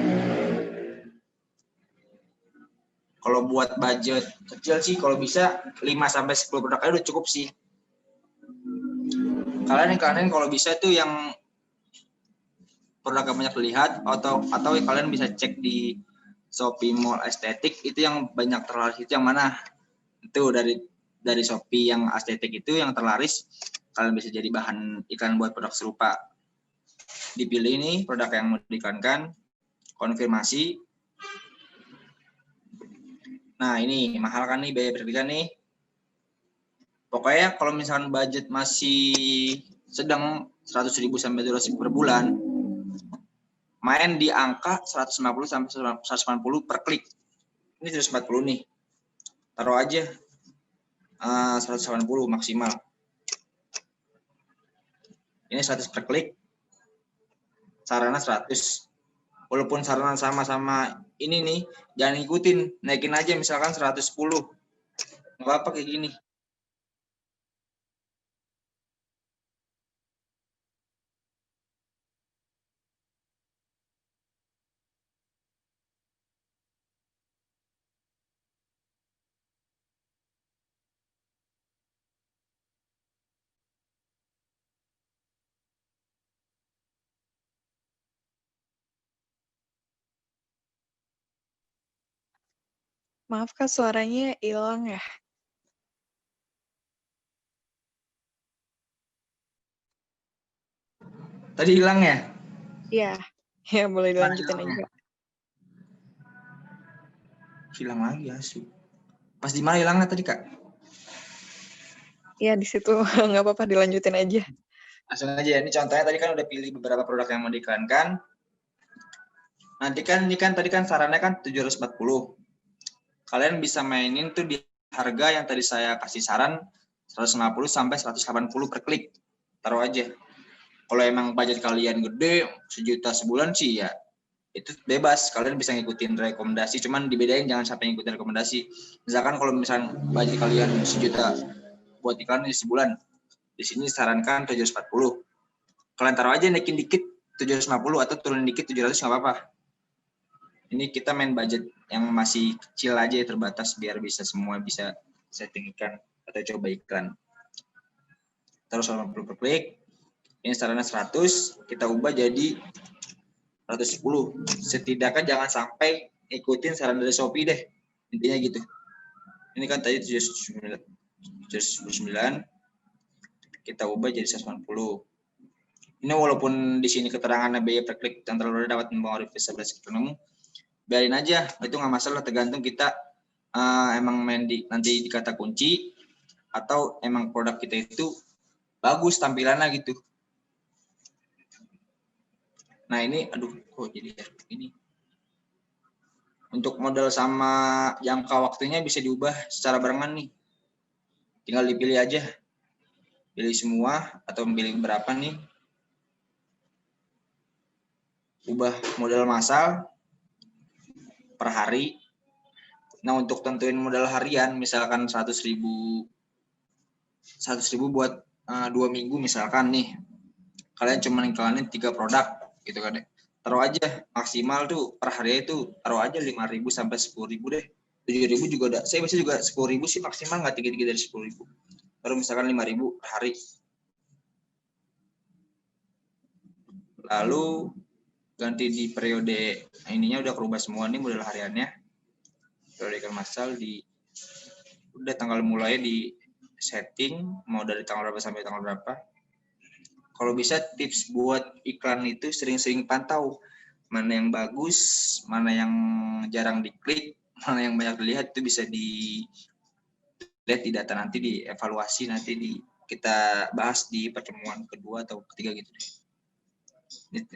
Kalau buat budget kecil sih kalau bisa 5 sampai 10 produk aja udah cukup sih. Kalian kalau bisa tuh yang produk yang banyak dilihat atau kalian bisa cek di Shopee Mall Estetik itu yang banyak terlaris itu yang mana? Itu dari Shopee yang estetik itu yang terlaris kalian bisa jadi bahan iklan buat produk serupa. Dipilih nih produk yang mau diiklankan, konfirmasi. Nah ini mahal kan nih biaya periklan nih. Pokoknya kalau misalkan budget masih sedang 100.000 sampai 200.000 per bulan, main di angka 150 sampai 180 per klik. Ini 140 nih. Taruh aja 180 maksimal. Ini 100 per klik. sarana 100. Walaupun sarana sama-sama ini nih, jangan ikutin, naikin aja misalkan 110. Nggak apa-apa kayak gini. Maaf Kak, suaranya hilang ya. Tadi hilang ya? Iya, ya boleh Mana dilanjutin hilangnya? aja. Hilang lagi asu. Pas di mana hilangnya tadi Kak? Iya, di situ nggak apa-apa, dilanjutin aja. Langsung aja ya. Ini contohnya tadi kan udah pilih beberapa produk yang mau diiklankan. Nanti kan ini kan tadi kan sarannya kan 740. Kalian bisa mainin tuh di harga yang tadi saya kasih saran 150 sampai 180 per klik. Taruh aja. Kalau emang budget kalian gede, 1 juta sebulan sih ya itu bebas, kalian bisa ngikutin rekomendasi, cuman dibedain jangan sampai ngikutin rekomendasi. Misalkan kalau misalkan budget kalian 1 juta buat iklan di sebulan, di sini sarankan 740. Kalian taruh aja naikin dikit 750 atau turunin dikit 700 nggak apa-apa. Ini kita main budget yang masih kecil aja ya, terbatas biar bisa semua bisa setting iklan atau coba iklan. Terus 80 per klik. Ini sarannya 100, kita ubah jadi 110. Setidaknya jangan sampai ikutin saran dari Shopee deh. Intinya gitu. Ini kan tadi 79. Kita ubah jadi 180. Ini walaupun di sini keterangannya biaya per klik yang terlalu dapat mempengaruhi visibilitas ekonomi, biarin aja, itu nggak masalah, tergantung kita emang main di nanti di kata kunci atau emang produk kita itu bagus tampilannya gitu. Nah ini, aduh, kok jadi ini. Untuk modal sama jangka waktunya bisa diubah secara barengan nih. Tinggal dipilih aja. Pilih semua atau pilih berapa nih. Ubah modal massal per hari. Nah untuk tentuin modal harian, misalkan 100.000 buat 2 minggu misalkan nih. Kalian cuma iklanin 3 produk gitu kan deh. Taruh aja maksimal tuh per hari itu taruh aja 5.000 sampai 10.000 deh. 7.000 juga udah. Saya biasanya juga 10.000 sih maksimal, nggak tinggi-tinggi dari 10.000. Baru misalkan 5.000 per hari. Lalu ganti di periode ininya udah berubah semua nih model hariannya. Periode iklan massal di udah tanggal mulai di setting mau dari tanggal berapa sampai tanggal berapa. Kalau bisa tips buat iklan itu sering-sering pantau mana yang bagus, mana yang jarang diklik, mana yang banyak dilihat, itu bisa dilihat di data nanti, dievaluasi nanti kita bahas di pertemuan kedua atau ketiga gitu deh.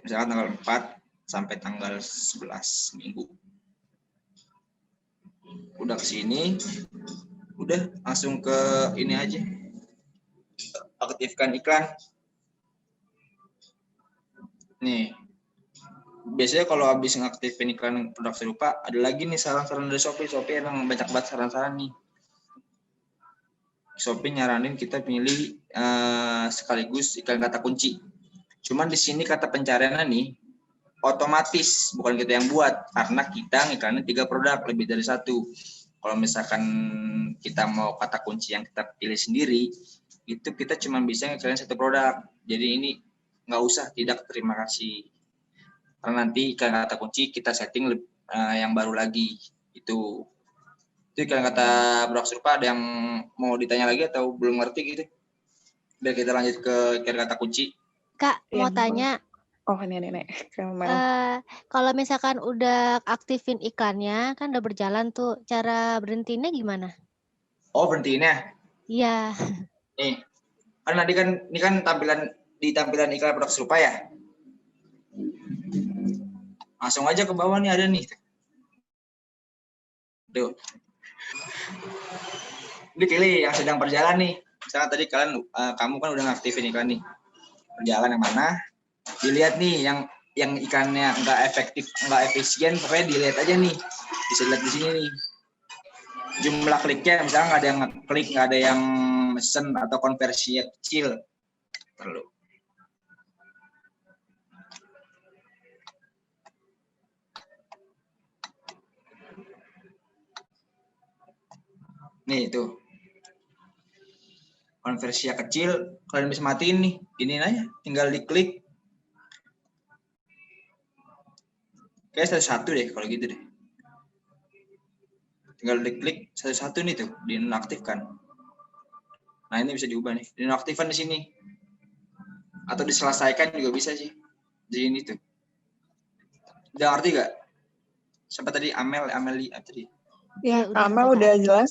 Misalkan tanggal 4 sampai tanggal 11 minggu. Udah kesini, udah langsung ke ini aja. Aktifkan iklan. Nih, biasanya kalau habis ngaktifin iklan produk serupa, ada lagi nih saran-saran dari Shopee. Shopee emang banyak banget saran-saran nih. Shopee nyaranin kita pilih sekaligus iklan kata kunci. Cuman di sini kata pencariannya nih otomatis, bukan kita yang buat, karena kita ngiklanin 3 produk, lebih dari 1. Kalau misalkan kita mau kata kunci yang kita pilih sendiri, itu kita cuma bisa ngiklanin 1 produk. Jadi ini nggak usah, tidak, terima kasih. Karena nanti iklan kata kunci kita setting yang baru lagi. Itu iklan kata produk serupa. Ada yang mau ditanya lagi atau belum ngerti gitu? Biar kita lanjut ke iklan kata kunci. Kak, mau Yang tanya. Oh, nenek. Kalau misalkan udah aktifin iklannya, kan udah berjalan tuh. Cara berhentinya gimana? Oh, berhentiinnya? Iya. Nih, kan nanti kan ini kan tampilan iklan produk serupa ya. Langsung aja ke bawah nih ada nih. Tuh. Ini pilih yang sedang berjalan nih. Misalnya tadi kamu kan udah ngaktifin iklan nih. Berjalan yang mana? Dilihat nih yang ikannya nggak efektif, nggak efisien, pokoknya dilihat aja nih, bisa lihat di sini nih jumlah kliknya, misalnya nggak ada yang ngeklik, nggak ada yang mesen atau konversinya kecil, perlu. Nih itu konversinya kecil, kalian bisa matiin nih, ini aja, tinggal diklik. Kayak satu-satu deh kalau gitu deh. Tinggal diklik satu-satu nih tuh, dinonaktifkan. Nah ini bisa diubah nih, dinonaktifkan di sini. Atau diselesaikan juga bisa sih. Di sini tuh. Udah ngerti gak? Siapa tadi? Ameli tadi? Ya, udah. Amel udah jelas.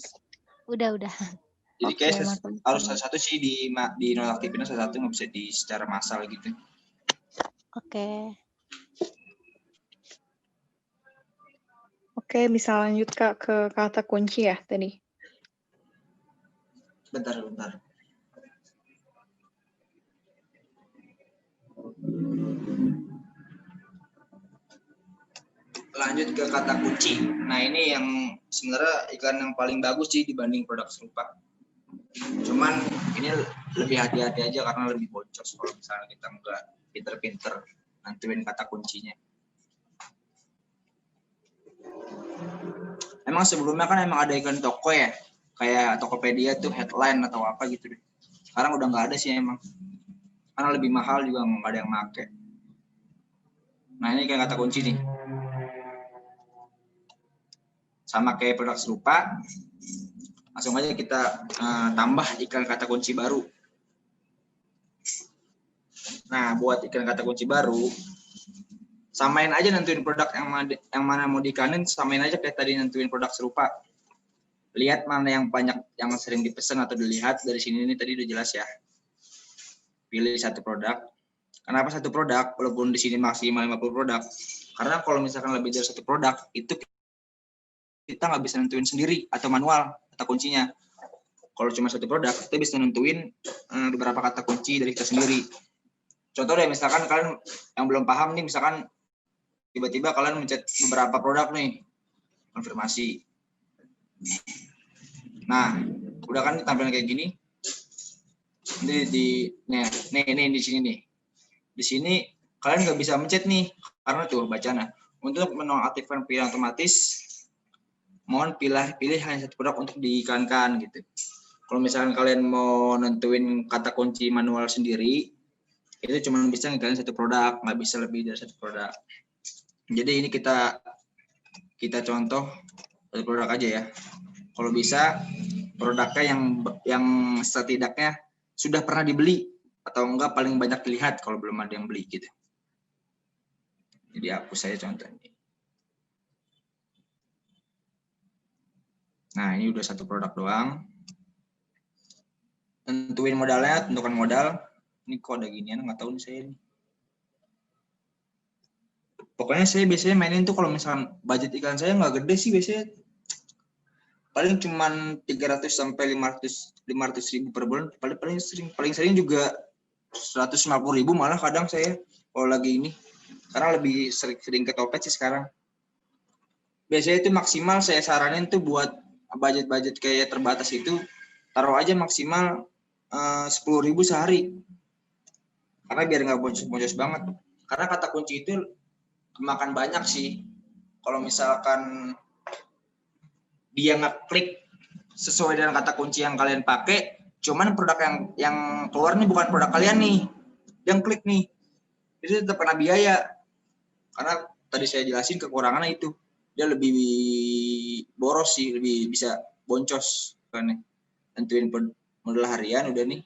Udah. Jadi Oke, kayak mantap. harus satu-satu sih di nonaktifin, satu-satu nggak bisa di secara massal gitu. Oke. Oke, bisa lanjut Kak ke kata kunci ya tadi. Bentar. Lanjut ke kata kunci. Nah ini yang sebenarnya iklan yang paling bagus sih dibanding produk serupa. Cuman ini lebih hati-hati aja karena lebih boncos kalau misalnya kita nggak pinter-pinter nentuin kata kuncinya. Emang sebelumnya kan emang ada iklan toko ya, kayak Tokopedia tuh headline atau apa gitu deh. Sekarang udah nggak ada sih emang, karena lebih mahal juga nggak ada yang make. Nah ini kayak kata kunci nih, sama kayak produk serupa, langsung aja kita tambah iklan kata kunci baru. Nah buat iklan kata kunci baru, samain aja nentuin produk yang mana mau diiklanin, samain aja kayak tadi nentuin produk serupa. Lihat mana yang banyak yang sering dipesan atau dilihat dari sini, ini tadi udah jelas ya. Pilih satu produk. Kenapa satu produk walaupun di sini maksimal 50 produk? Karena kalau misalkan lebih dari satu produk itu kita nggak bisa nentuin sendiri atau manual kata kuncinya. Kalau cuma satu produk kita bisa nentuin beberapa kata kunci dari kita sendiri. Contoh deh, misalkan kalian yang belum paham nih, misalkan tiba-tiba kalian mencet beberapa produk nih, konfirmasi. Nah, udah kan tampilan kayak gini. Ini nih di sini nih. Di sini kalian nggak bisa mencet nih karena tuh bacana. Untuk menonaktifkan pilihan otomatis, mohon pilih hanya satu produk untuk diiklankan gitu. Kalau misalkan kalian mau nentuin kata kunci manual sendiri, itu cuma bisa ngiklanin satu produk, nggak bisa lebih dari satu produk. Jadi ini kita contoh satu produk aja ya. Kalau bisa produknya yang setidaknya sudah pernah dibeli atau enggak paling banyak dilihat kalau belum ada yang beli gitu. Jadi hapus saya contohnya. Nah ini udah satu produk doang. Tentuin modalnya, tentukan modal. Ini kok ada ginian, nggak tahu nih saya ini. Pokoknya saya biasanya mainin tuh kalau misalkan budget iklan saya nggak gede sih biasanya. Paling cuman 300 sampai 500 ribu per bulan, paling sering juga 150 ribu malah kadang saya kalau lagi ini, karena lebih sering ketopet sih sekarang. Biasanya itu maksimal saya saranin tuh buat budget kayak terbatas itu taruh aja maksimal 10 ribu sehari, karena biar nggak boncos banget. Karena kata kunci itu kemakan banyak sih. Kalau misalkan dia ngeklik sesuai dengan kata kunci yang kalian pakai, cuman produk yang keluar nih bukan produk kalian nih, yang klik nih, itu tetap kena biaya. Karena tadi saya jelasin kekurangannya itu, dia lebih boros sih, lebih bisa boncos kan nih. Tentuin modal harian udah nih.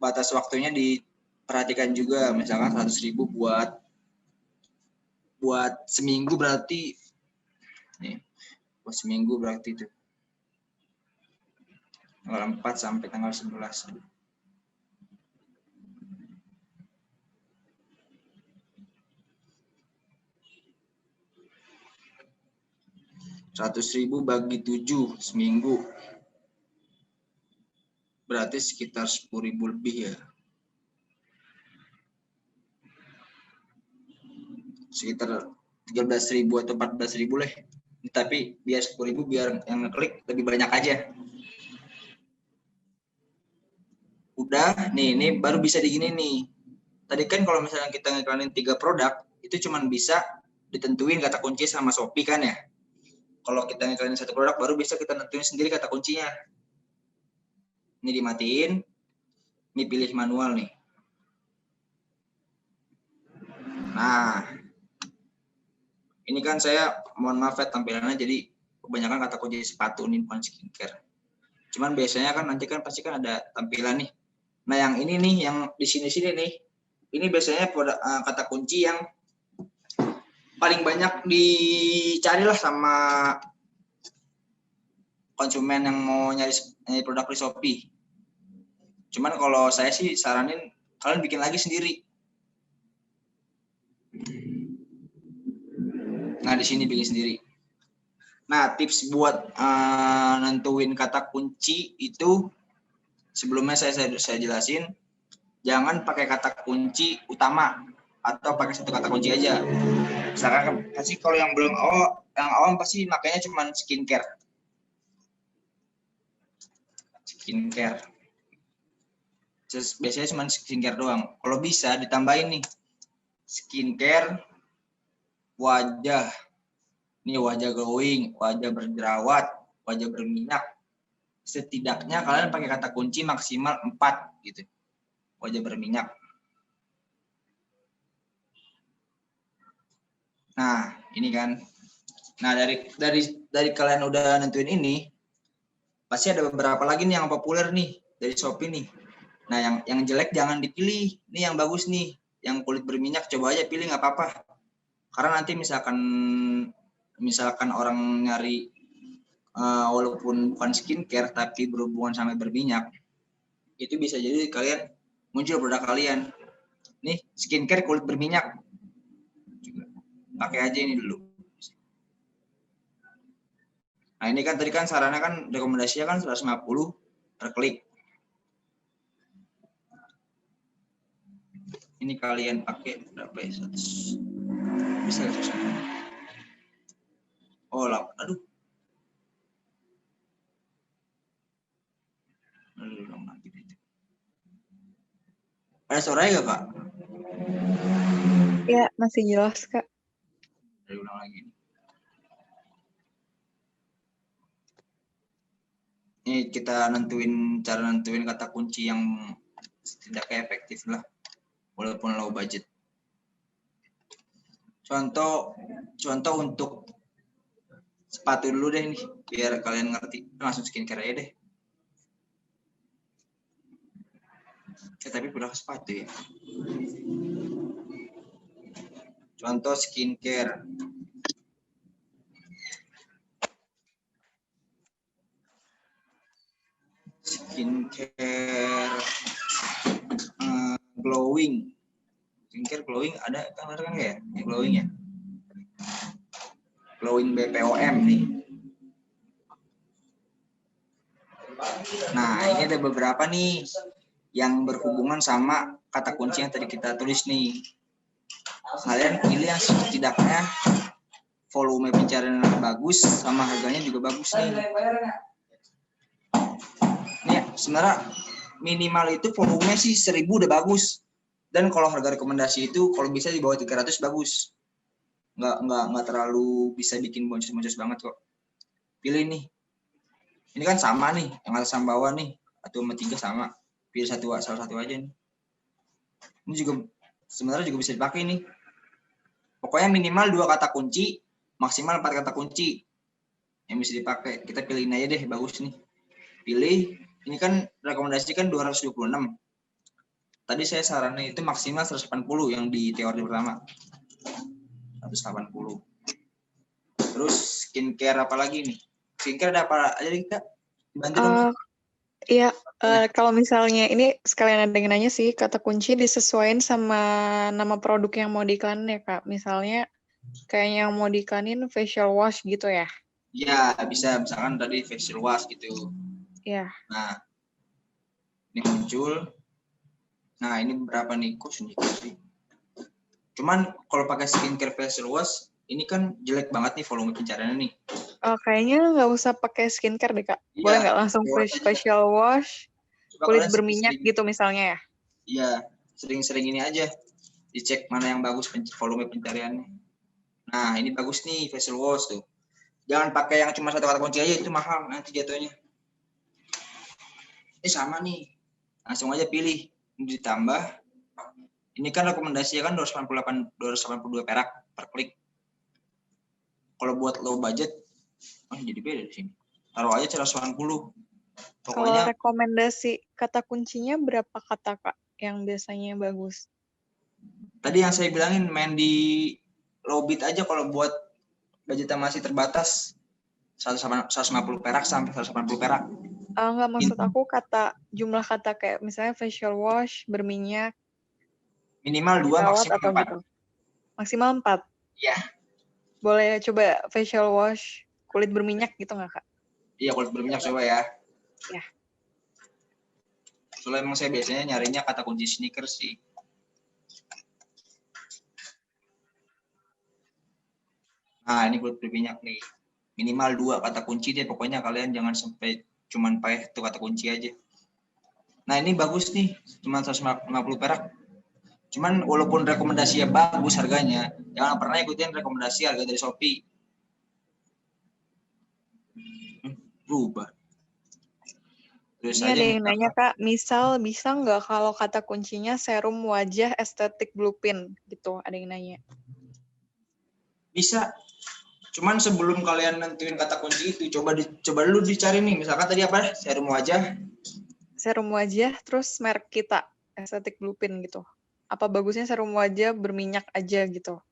Batas waktunya diperhatikan juga, misalkan 100 ribu buat seminggu berarti nih, buat seminggu berarti itu tanggal 4 sampai tanggal 11. Rp100.000 bagi 7 seminggu berarti sekitar 10.000 lebih ya. sekitar 13.000 atau 14.000 lah. Tapi biar 10.000 biar yang ngeklik lebih banyak aja. Udah, nih ini baru bisa digini nih. Tadi kan kalau misalnya kita ngiklanin 3 produk, itu cuma bisa ditentuin kata kunci sama Shopee kan ya. Kalau kita ngiklanin 1 produk, baru bisa kita nentuin sendiri kata kuncinya. Ini dimatiin, ini pilih manual nih. Nah, ini kan saya mohon maaf ya tampilannya jadi kebanyakan kata kunci sepatu nih, bukan skincare. Cuman biasanya kan nanti kan pasti kan ada tampilan nih. Nah yang ini nih, yang di sini-sini nih, ini biasanya kata kunci yang paling banyak dicari lah sama konsumen yang mau nyari produk di Shopee. Cuman kalau saya sih saranin kalian bikin lagi sendiri. Nah di sini bikin sendiri. Nah tips buat nentuin kata kunci itu sebelumnya saya jelasin, jangan pakai kata kunci utama atau pakai 1 kata kunci aja. Misalkan pasti kalau yang belum awam pasti makanya cuma skincare. Biasanya cuma skincare doang. Kalau bisa ditambahin nih skincare wajah. Ini wajah glowing, wajah berjerawat, wajah berminyak. Setidaknya kalian pakai kata kunci maksimal 4 gitu. Wajah berminyak. Nah, ini kan. Nah, dari kalian udah nentuin ini, pasti ada beberapa lagi nih yang populer nih dari Shopee nih. Nah, yang jelek jangan dipilih. Ini yang bagus nih. Yang kulit berminyak coba aja pilih, nggak apa-apa. Karena nanti misalkan orang nyari walaupun bukan skincare tapi berhubungan sama berminyak, itu bisa jadi kalian muncul produk kalian. Nih, skincare kulit berminyak. Pakai aja ini dulu. Nah, ini kan tadi kan sarannya kan rekomendasinya kan 150 per klik. Ini kalian pakai berapa ya? Bisa ya? Oh, aduh. Ada suaranya nggak, Kak? Ya, masih jelas, Kak. Ulang lagi. Ini kita cara nentuin kata kunci yang setidaknya efektif lah, walaupun low budget. Contoh untuk sepatu dulu deh nih, biar kalian ngerti. Langsung skincare aja deh. Tapi produk sepatu ya. Contoh skincare. Glowing. Skincare glowing ada kan ya? Glowing ya. Glowing BPOM nih. Nah, ini ada beberapa nih yang berhubungan sama kata kunci yang tadi kita tulis nih. Kalian pilih yang setidaknya volume pencarian bagus sama harganya juga bagus nih. Nih, sebenarnya minimal itu volume sih 1.000 udah bagus. Dan kalau harga rekomendasi itu kalau bisa di bawah 300 bagus. Nggak terlalu bisa bikin boncos-boncos banget kok. Pilih nih. Ini kan sama nih, yang atas sama bawah nih, 1 sama 3 sama. Pilih salah satu aja nih. Ini juga sebenarnya juga bisa dipakai nih. Pokoknya minimal 2 kata kunci, maksimal 4 kata kunci yang bisa dipakai. Kita pilihin aja deh, bagus nih. Pilih, ini kan rekomendasi kan 226. Tadi saya sarannya itu maksimal 180 yang di teori pertama. 180. Terus skincare apa lagi nih? Skincare ada apa aja nih, Kak? Dibantu dong. Iya, kalau misalnya ini sekalian ada yang nanya sih, kata kunci disesuaikan sama nama produk yang mau diiklanin ya, Kak. Misalnya kayak yang mau diiklanin facial wash gitu ya? Iya, bisa. Misalkan tadi facial wash gitu. Iya. Nah, ini muncul. Nah, ini berapa nih? Kok sedikit sih? Cuman kalau pakai skincare facial wash, ini kan jelek banget nih volume pencariannya nih. Kayaknya nggak usah pakai skincare deh, Kak. Boleh Iya, nggak langsung wash aja. facial wash, Coba kulit kalian berminyak sering-sering, gitu misalnya ya? iya, sering-sering ini aja. Dicek mana yang bagus volume pencariannya. Nah, ini bagus nih facial wash tuh. Jangan pakai yang cuma satu kata kunci aja, itu mahal nanti jatuhnya. Ini sama nih. Langsung aja pilih. Ini ditambah. Ini kan rekomendasinya kan 282 perak per klik. Kalau buat low budget, jadi beda di sini. Taruh aja 180. Kalau Pokoknya rekomendasi kata kuncinya berapa kata, Kak, yang biasanya bagus? tadi yang saya bilangin main di low bid aja kalau buat budgetnya masih terbatas 150 perak sampai 180 perak. Nggak, maksud aku jumlah kata kayak misalnya facial wash, berminyak, Minimal 2, jerawat maksimal atau 4. gitu. Maksimal 4. Iya. Boleh coba facial wash, kulit berminyak gitu nggak, Kak? Iya, kulit berminyak coba ya. Ya. Soalnya emang saya biasanya nyarinya kata kunci sneakers sih. Nah, ini kulit berminyak nih. Minimal 2 kata kunci deh. Pokoknya kalian jangan sampai cuman pakai itu kata kunci aja. Nah, ini bagus nih. Cuma 150 perak. Cuman walaupun rekomendasinya bagus harganya, jangan pernah ikutin rekomendasi harga dari Shopee. Berubah. Terus Ini aja ada yang nanya, misalkan, Kak, misal bisa nggak kalau kata kuncinya serum wajah estetik bluepin gitu? Ada yang nanya. bisa. Cuman sebelum kalian nentuin kata kunci itu, coba dulu dicari nih. Misalkan tadi apa? Serum wajah. Serum wajah, terus merek kita, estetik bluepin gitu. Apa bagusnya serum wajah berminyak aja gitu?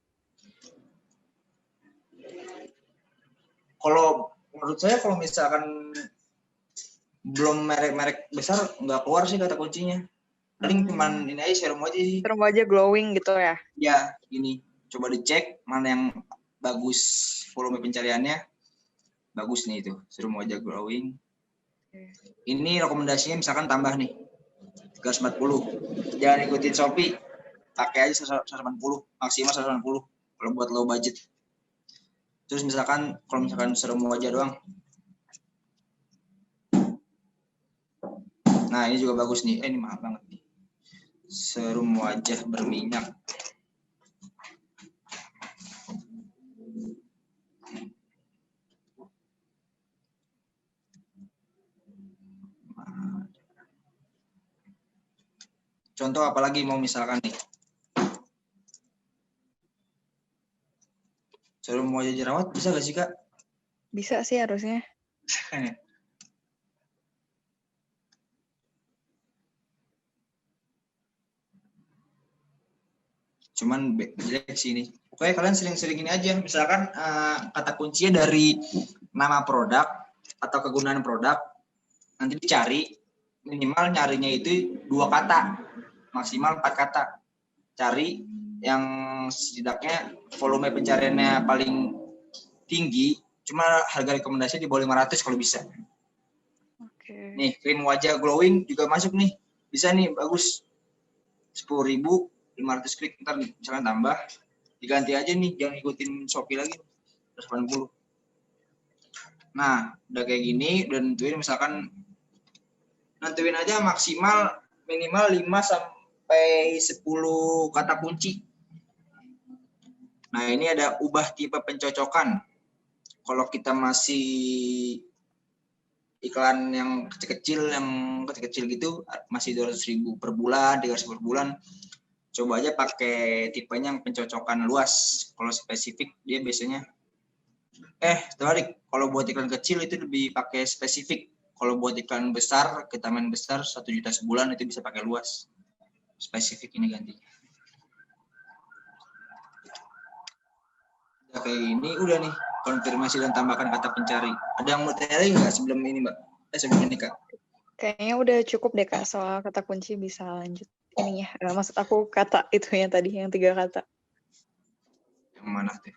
Kalau menurut saya kalau misalkan belum merek-merek besar nggak keluar sih kata kuncinya. Paling cuman ini aja serum wajah sih. Serum wajah glowing gitu ya? Ya, ini coba dicek mana yang bagus volume pencariannya. Bagus nih itu, serum wajah glowing. Ini rekomendasinya misalkan tambah nih 340. Jangan ikutin Shopee. Pakai aja 180, maksimal 180 kalau buat low budget. Terus misalkan kalau misalkan serum wajah doang. Nah, ini juga bagus nih. Ini mahal banget nih. Serum wajah berminyak. Contoh apalagi mau misalkan nih. Serum wajah jerawat bisa gak sih, Kak? Bisa sih harusnya. Cuman jelek sih ini. Pokoknya kalian sering-sering ini aja. Misalkan kata kuncinya dari nama produk atau kegunaan produk. Nanti dicari. Minimal nyarinya itu 2 kata. Maksimal 4 kata. Cari yang setidaknya volume pencariannya paling tinggi. Cuma harga rekomendasi di bawah 500 kalau bisa. Oke. Nih, krim wajah glowing juga masuk nih. Bisa nih, bagus. 10.000, 500 klik, ntar misalkan tambah. Diganti aja nih, jangan ikutin Shopee lagi. 180. Nah, udah kayak gini, udah nentuin aja maksimal minimal 5 sampai 10 kata kunci. Nah, ini ada ubah tipe pencocokan. Kalau kita masih iklan yang kecil-kecil gitu masih 200.000 per bulan, 300 per bulan. Coba aja pakai tipenya yang pencocokan luas. Kalau spesifik dia biasanya terbalik. Kalau buat iklan kecil itu lebih pakai spesifik. Kalau buat iklan besar, kita main besar 1 juta sebulan itu bisa pakai luas. Spesifik ini gantinya. Ya, kayak gini udah nih konfirmasi dan tambahkan kata pencari. Ada yang mau tanya lagi nggak sebelum ini, Mbak? Sebelum ini, Kak? Kayaknya udah cukup deh, Kak, soal kata kunci. Bisa lanjut ininya. Maksud aku kata itu yang tadi, yang 3 kata. Yang mana tuh?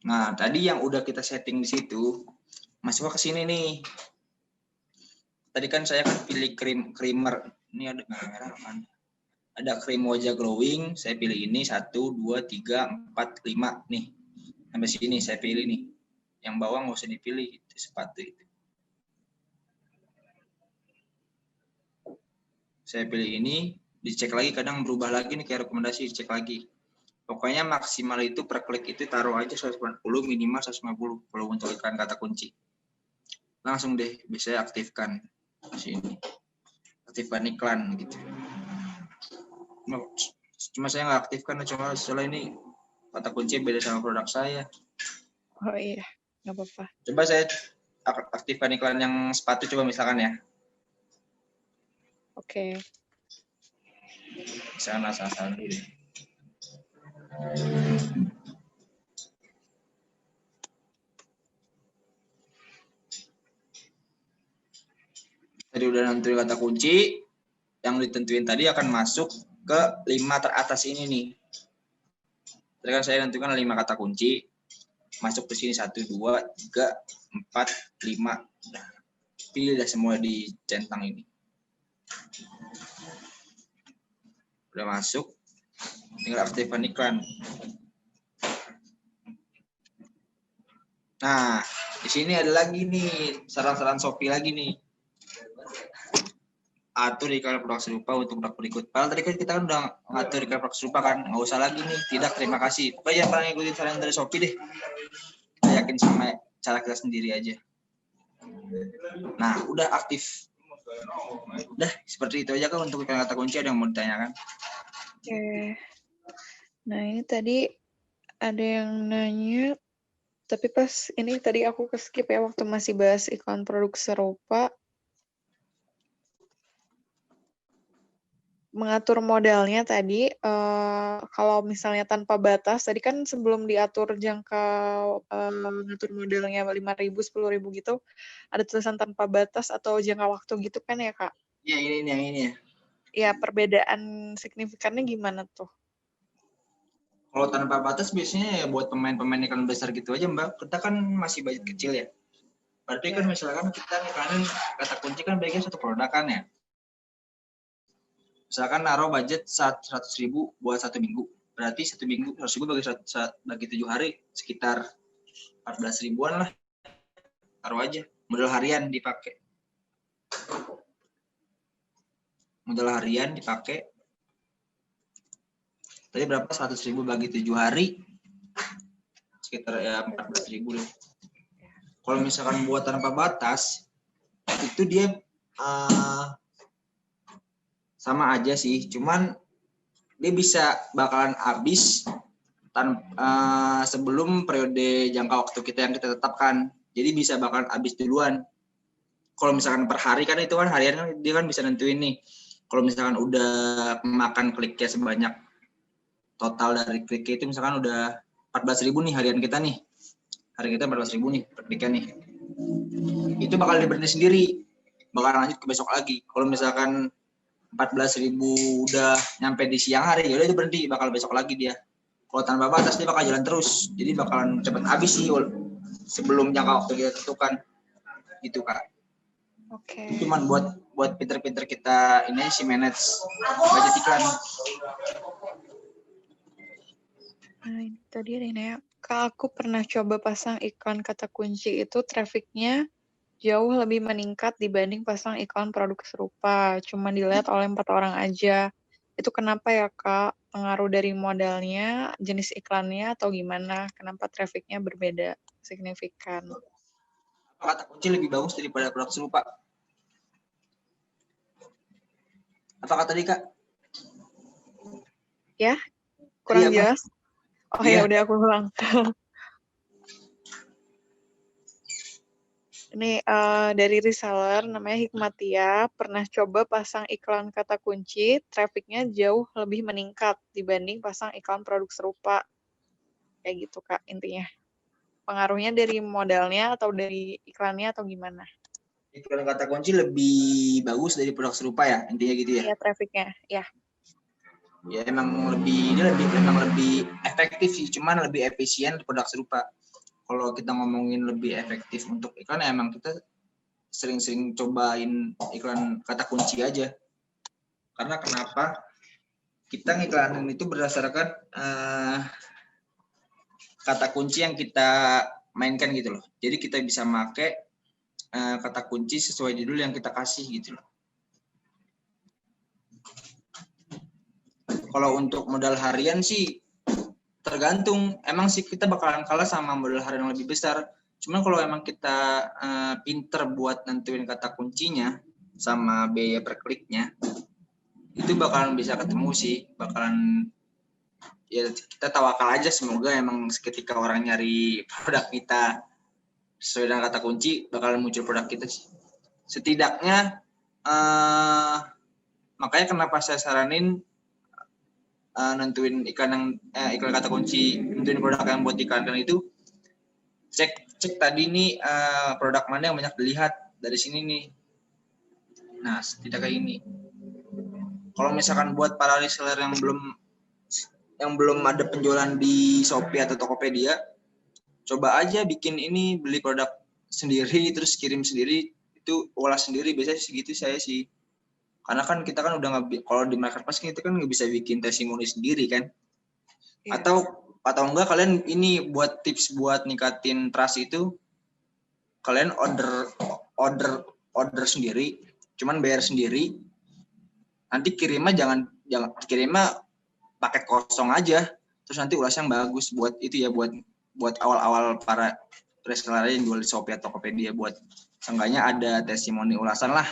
Nah, tadi yang udah kita setting di situ, masuk ke sini nih. Tadi kan saya kan pilih creamer. Ini ada merah kan. Ada krim wajah glowing, saya pilih ini 1, 2, 3, 4, 5 nih. Sampai sini saya pilih nih. Yang bawah nggak usah dipilih, itu sepatu itu. Saya pilih ini, dicek lagi, kadang berubah lagi nih kayak rekomendasi, dicek lagi. Pokoknya maksimal itu per klik itu taruh aja 180, minimal 150 kalau untuk iklan kata kunci. Langsung deh bisa aktifkan di sini. Aktifkan iklan gitu. Cuma saya nggak aktifkan, cuma soalnya ini kata kunci beda sama produk saya. Oh iya, nggak apa-apa. Coba saya aktifkan iklan yang sepatu coba misalkan ya. Oke. Misalkan asal-asalan dulu. Tadi udah nentuin kata kunci, yang ditentuin tadi akan masuk ke 5 teratas ini nih. Tadi kan saya nentukan 5 kata kunci, masuk ke sini 1, 2, 3, 4, 5. Nah, pilih dah semua di centang ini. Udah masuk, tinggal aktifkan iklan. Nah, di sini ada lagi nih saran-saran Shopee lagi nih. Atur iklan produk serupa untuk produk berikut. Padahal tadi kan kita kan udah ngatur iklan produk serupa kan, nggak usah lagi nih. Tidak, terima kasih. Pokoknya jangan pernah ngikutin saran dari Shopee deh. Kita yakin sama cara kita sendiri aja. Nah, udah aktif. Udah, seperti itu aja kan untuk iklan kata kunci. Ada yang mau ditanyakan? Oke. Nah, ini tadi ada yang nanya, tapi pas ini tadi aku ke-skip ya waktu masih bahas iklan produk serupa. Mengatur modalnya tadi, kalau misalnya tanpa batas, tadi kan sebelum diatur jangka ngatur modalnya 5.000, 10.000 gitu, ada tulisan tanpa batas atau jangka waktu gitu kan ya, Kak? Iya, ini yang ini ya. Ya, perbedaan signifikannya gimana tuh? Kalau tanpa batas biasanya ya buat pemain-pemain iklan besar gitu aja, Mbak. Kita kan masih budget kecil ya. Berarti kan misalkan kita iklanin kata kunci kan baiknya satu produk kan ya. Misalkan naruh budget 100.000 buat 1 minggu. Berarti 1 minggu 100.000 bagi 7 hari sekitar 14 ribuan lah. Taruh aja. Modal harian dipakai. Modal harian dipakai. Tadi berapa? 100.000 bagi 7 hari. Sekitar ya 14.000 deh. Kalau misalkan buat tanpa batas, itu dia sama aja sih. Cuman dia bisa bakalan habis sebelum periode jangka waktu kita yang kita tetapkan. Jadi bisa bakalan habis duluan. Kalau misalkan per hari kan itu kan harian kan dia kan bisa nentuin nih. Kalau misalkan udah makan kliknya sebanyak total dari kliknya itu misalkan udah 14.000 nih harian kita nih. Hari kita 14.000 nih per kliknya nih. Itu bakal diberhenti sendiri. Bakal lanjut ke besok lagi. Kalau misalkan 14.000 udah nyampe di siang hari, ya udah itu berhenti, bakal besok lagi dia. Kalau tanpa batas dia bakal jalan terus. Jadi bakalan cepet habis sih sebelum jangka waktu kita tentukan. Gitu, Kak. Oke. Itu cuman buat pinter-pinter kita ini si manage budget iklan. Nah, ini tadi ada yang nanya, Kak, aku pernah coba pasang iklan kata kunci itu trafficnya jauh lebih meningkat dibanding pasang iklan produk serupa. Cuma dilihat oleh 4 orang aja. Itu kenapa ya, Kak? Pengaruh dari modalnya, jenis iklannya, atau gimana? Kenapa trafficnya berbeda signifikan? Kata kunci lebih bagus daripada produk serupa. Apa kata tadi, Kak? Ya, kurang jelas. Oh ya, udah aku ulang. Ini dari reseller namanya Hikmatia, pernah coba pasang iklan kata kunci, trafficnya jauh lebih meningkat dibanding pasang iklan produk serupa. Kayak gitu, Kak, intinya. Pengaruhnya dari modalnya atau dari iklannya atau gimana? Iklan kata kunci lebih bagus dari produk serupa ya, intinya gitu ya? Iya, trafficnya, ya. Ya emang lebih efektif sih, cuman lebih efisien produk serupa. kalau kita ngomongin lebih efektif untuk iklan, emang kita sering-sering cobain iklan kata kunci aja. Karena kenapa? Kita ngiklanin itu berdasarkan kata kunci yang kita mainkan gitu loh. Jadi kita bisa make kata kunci sesuai judul yang kita kasih gitu loh. Kalau untuk modal harian sih tergantung. Emang sih kita bakalan kalah sama modal harian yang lebih besar. Cuman kalau emang kita pinter buat nentuin kata kuncinya sama biaya per kliknya, itu bakalan bisa ketemu sih. Bakalan, ya kita tawakal aja, semoga emang ketika orang nyari produk kita sesuai dengan kata kunci, bakalan muncul produk kita sih. Setidaknya, makanya kenapa saya saranin nentuin iklan kata kunci, nentuin produk yang buat iklankan itu, cek tadi nih produk mana yang banyak dilihat dari sini nih. Nah, setidaknya ini. Kalau misalkan buat para reseller yang belum ada penjualan di Shopee atau Tokopedia, coba aja bikin ini, beli produk sendiri terus kirim sendiri, itu olah sendiri, biasanya segitu saya sih. Karena kan kita kan udah kalau di marketplace kita kan nggak bisa bikin testimoni sendiri kan. Yeah. Atau enggak kalian ini buat tips buat ningkatin trust itu, kalian order sendiri, cuman bayar sendiri. Nanti kirimnya jangan kirimnya paket kosong aja, terus nanti ulas yang bagus buat itu ya, buat awal-awal para reseller yang jual di Shopee atau Tokopedia, buat seenggaknya ada testimoni ulasan lah.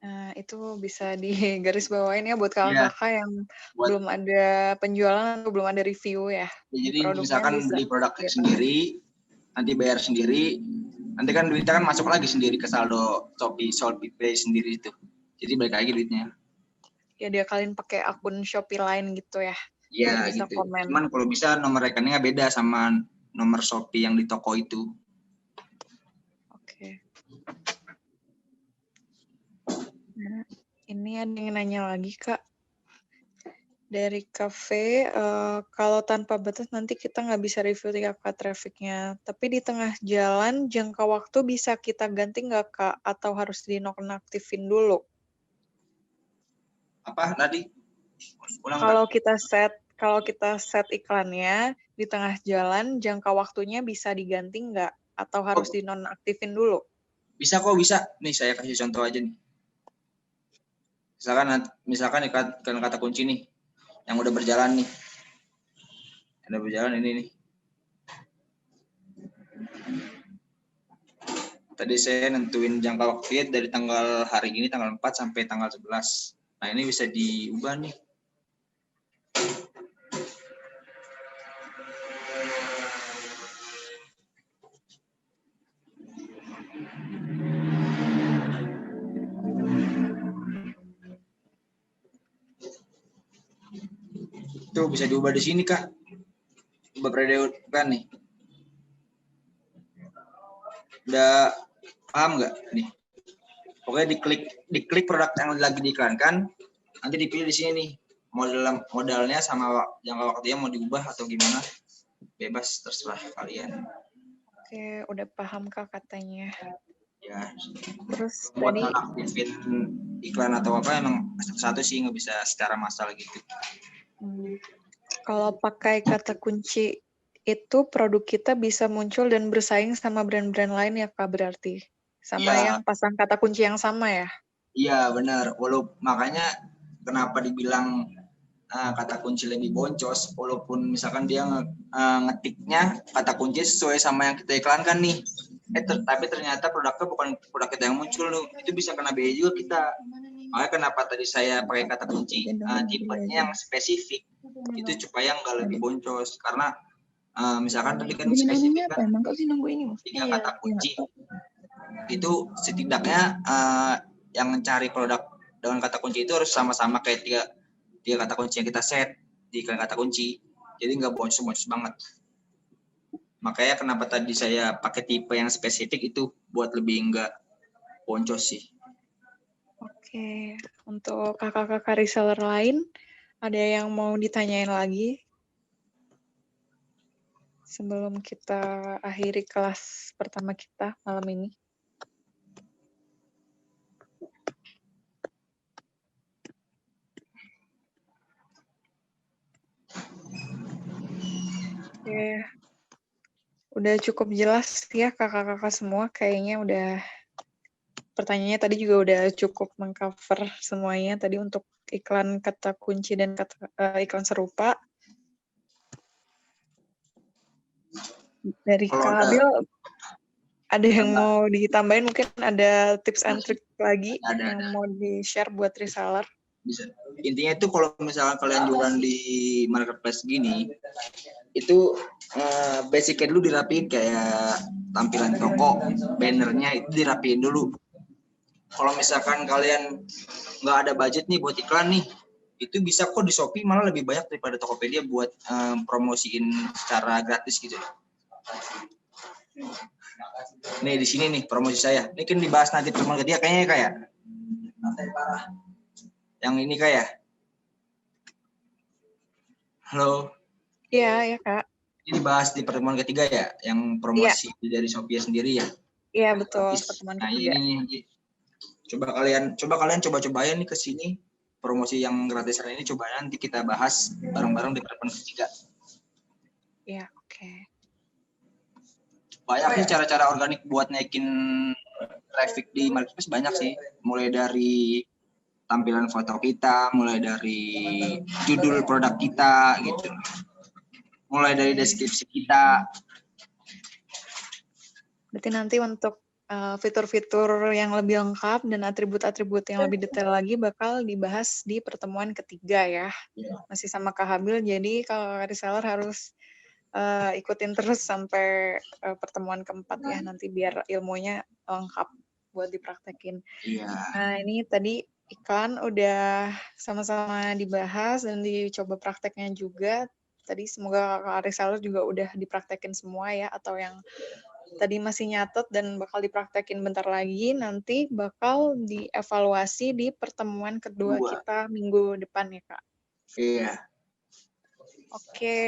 Nah, itu bisa digarisbawain ya buat kakak-kakak yang belum ada penjualan atau belum ada review ya. Jadi misalkan beli produk sendiri, nanti bayar sendiri, nanti kan duitnya kan masuk lagi sendiri ke saldo Shopee Pay sendiri itu. Jadi balik lagi duitnya. Ya dia kalian pakai akun Shopee lain gitu ya. Iya gitu. Komen. Cuman kalau bisa nomor rekeningnya beda sama nomor Shopee yang di toko itu. Oke. Nah, ini ada yang nanya lagi Kak. Dari kafe, kalau tanpa batas nanti kita nggak bisa review 3K trafficnya. Tapi di tengah jalan jangka waktu bisa kita ganti nggak Kak? Atau harus dinonaktifin dulu? Apa tadi? Kalau kita set iklannya di tengah jalan, jangka waktunya bisa diganti nggak? Atau harus dinonaktifin dulu? Bisa kok, bisa. Nih saya kasih contoh aja nih. Misalkan iklan kata kunci nih, yang udah berjalan nih. Udah berjalan ini nih. Tadi saya nentuin jangka waktunya dari tanggal hari ini, tanggal 4 sampai tanggal 11. Nah ini bisa diubah nih. Tuh bisa diubah di sini Kak. Ubah periode kan nih. Udah paham nggak nih? Pokoknya diklik produk yang lagi diiklankan, nanti dipilih di sini nih modalnya sama jangka waktunya mau diubah atau gimana, bebas terserah kalian. Oke, udah paham Kak katanya. Ya. Terus buat tadi aktifin iklan atau apa emang satu sih nggak bisa secara massal gitu. Kalau pakai kata kunci itu produk kita bisa muncul dan bersaing sama brand-brand lain ya Kak berarti? Sama yang pasang kata kunci yang sama ya? Iya benar. Makanya kenapa dibilang kata kunci lebih boncos, walaupun misalkan dia ngetiknya kata kunci sesuai sama yang kita iklankan nih. Tapi ternyata produknya bukan produk kita yang muncul loh. Itu bisa kena biaya juga kita. Makanya kenapa tadi saya pakai kata kunci tipenya yang spesifik itu supaya nggak lebih boncos, karena misalkan tadi kan spesifik kan 3 kata kunci itu setidaknya yang mencari produk dengan kata kunci itu harus sama-sama kayak tiga kata kunci yang kita set di kata kunci, jadi nggak boncos banget. Makanya kenapa tadi saya pakai tipe yang spesifik itu buat lebih nggak boncos sih. Oke, untuk kakak-kakak reseller lain, ada yang mau ditanyain lagi? sebelum kita akhiri kelas pertama kita malam ini? Oke. Udah cukup jelas ya kakak-kakak semua, kayaknya udah pertanyaannya tadi juga udah cukup mengcover semuanya tadi untuk iklan kata kunci dan iklan serupa. Dari Kalau Kak Abil, ada yang mau ditambahin, mungkin ada tips and trick lagi yang mau di-share buat reseller? Bisa. Intinya itu kalau misalkan kalian jualan di marketplace gini, itu basicnya dulu dirapiin, kayak tampilan toko, bannernya itu dirapiin dulu. Kalau misalkan kalian nggak ada budget nih buat iklan nih, itu bisa kok di Shopee malah lebih banyak daripada Tokopedia buat promosiin secara gratis gitu. Nih di sini nih promosi saya. Ini kan dibahas nanti pertemuan ketiga kayaknya kayak. Yang ini kayak. Halo. Iya, ya Kak. Ini dibahas di pertemuan ketiga ya, yang promosi dari Shopee sendiri ya. Iya betul, pertemuan ketiga. Ini coba kalian coba-cobain nih ke sini, promosi yang gratisan ini coba nanti kita bahas bareng-bareng di pertemuan ketiga. Iya, oke. Banyak sih cara-cara organik buat naikin traffic di marketplace, banyak sih. Mulai dari tampilan foto kita, mulai dari judul produk kita gitu. Mulai dari deskripsi kita. Berarti nanti untuk fitur-fitur yang lebih lengkap dan atribut-atribut yang lebih detail lagi bakal dibahas di pertemuan ketiga ya. Masih sama Kak Habil, jadi kalau reseller harus ikutin terus sampai pertemuan keempat ya, nanti biar ilmunya lengkap buat dipraktekin. Nah ini tadi iklan udah sama-sama dibahas dan dicoba prakteknya juga. Tadi semoga Kak reseller juga udah dipraktekin semua ya, atau yang tadi masih nyatet dan bakal dipraktekin bentar lagi, nanti bakal dievaluasi di pertemuan kedua kita minggu depan ya Kak. Iya. Oke,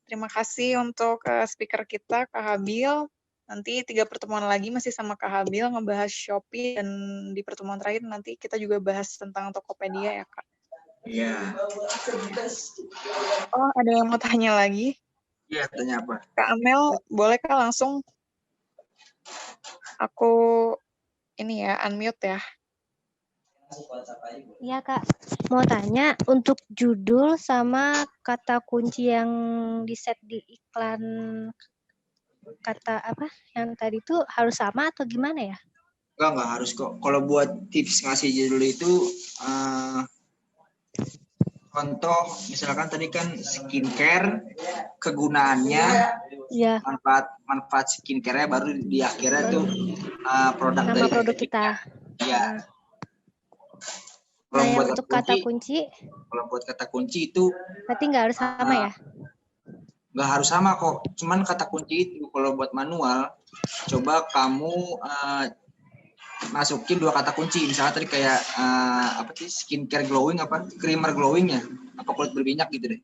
terima kasih untuk speaker kita Kak Habil. Nanti 3 pertemuan lagi masih sama Kak Habil ngebahas Shopee, dan di pertemuan terakhir nanti kita juga bahas tentang Tokopedia ya Kak. Iya. Oh, ada yang mau tanya lagi? Iya, tanya apa? Kak Amel, boleh Kak langsung? Aku ini ya, unmute ya. Iya Kak, mau tanya untuk judul sama kata kunci yang di-set di iklan kata apa yang tadi tuh harus sama atau gimana ya? Enggak harus kok. Kalau buat tips ngasih judul itu, contoh misalkan tadi kan skincare, kegunaannya, ya. manfaat skincare-nya, baru di akhirnya tuh produk nama dari produk kita. Iya. Nah, yang untuk kata kunci? Kalau buat kata kunci itu berarti nggak harus sama ya? Nggak harus sama kok. Cuman kata kunci itu kalau buat manual, coba kamu masukin 2 kata kunci. Misalnya tadi kayak apa sih, skincare glowing, apa creamer glowing ya, apa kulit berminyak gitu deh.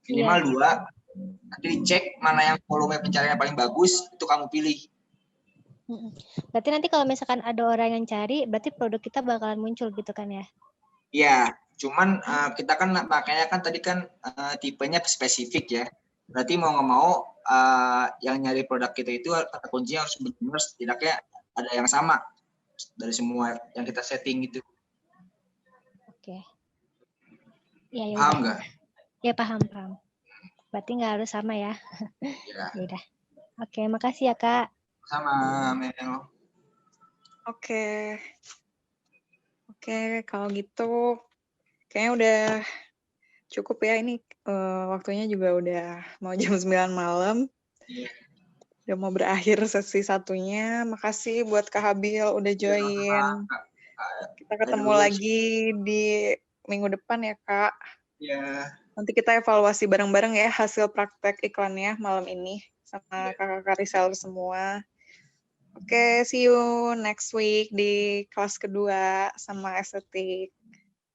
Minimal 2. Nanti dicek mana yang volume pencariannya paling bagus, itu kamu pilih. Berarti nanti kalau misalkan ada orang yang cari, berarti produk kita bakalan muncul gitu kan ya? Iya, cuman kita kan makanya kan tadi kan tipenya spesifik ya. Berarti mau nggak mau yang nyari produk kita itu kata kuncinya harus benar-benar setidaknya ada yang sama dari semua yang kita setting gitu. Oke. Ya, paham nggak? Ya paham. Berarti nggak harus sama ya? Ya. Udah. Oke, makasih ya Kak. Sama, Mel. Oke, kalau gitu kayaknya udah cukup ya, ini waktunya juga udah mau jam 9 malam. Udah mau berakhir sesi satunya. Makasih buat Kak Habil udah join. Kita ketemu lagi di minggu depan ya Kak. Iya. Nanti kita evaluasi bareng-bareng ya hasil praktek iklannya malam ini sama kakak-kakak reseller semua. Oke, see you next week di kelas kedua sama estetik.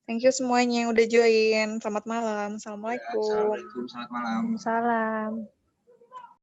Thank you semuanya yang udah join. Selamat malam. Assalamualaikum. Assalamualaikum, selamat malam. Salam.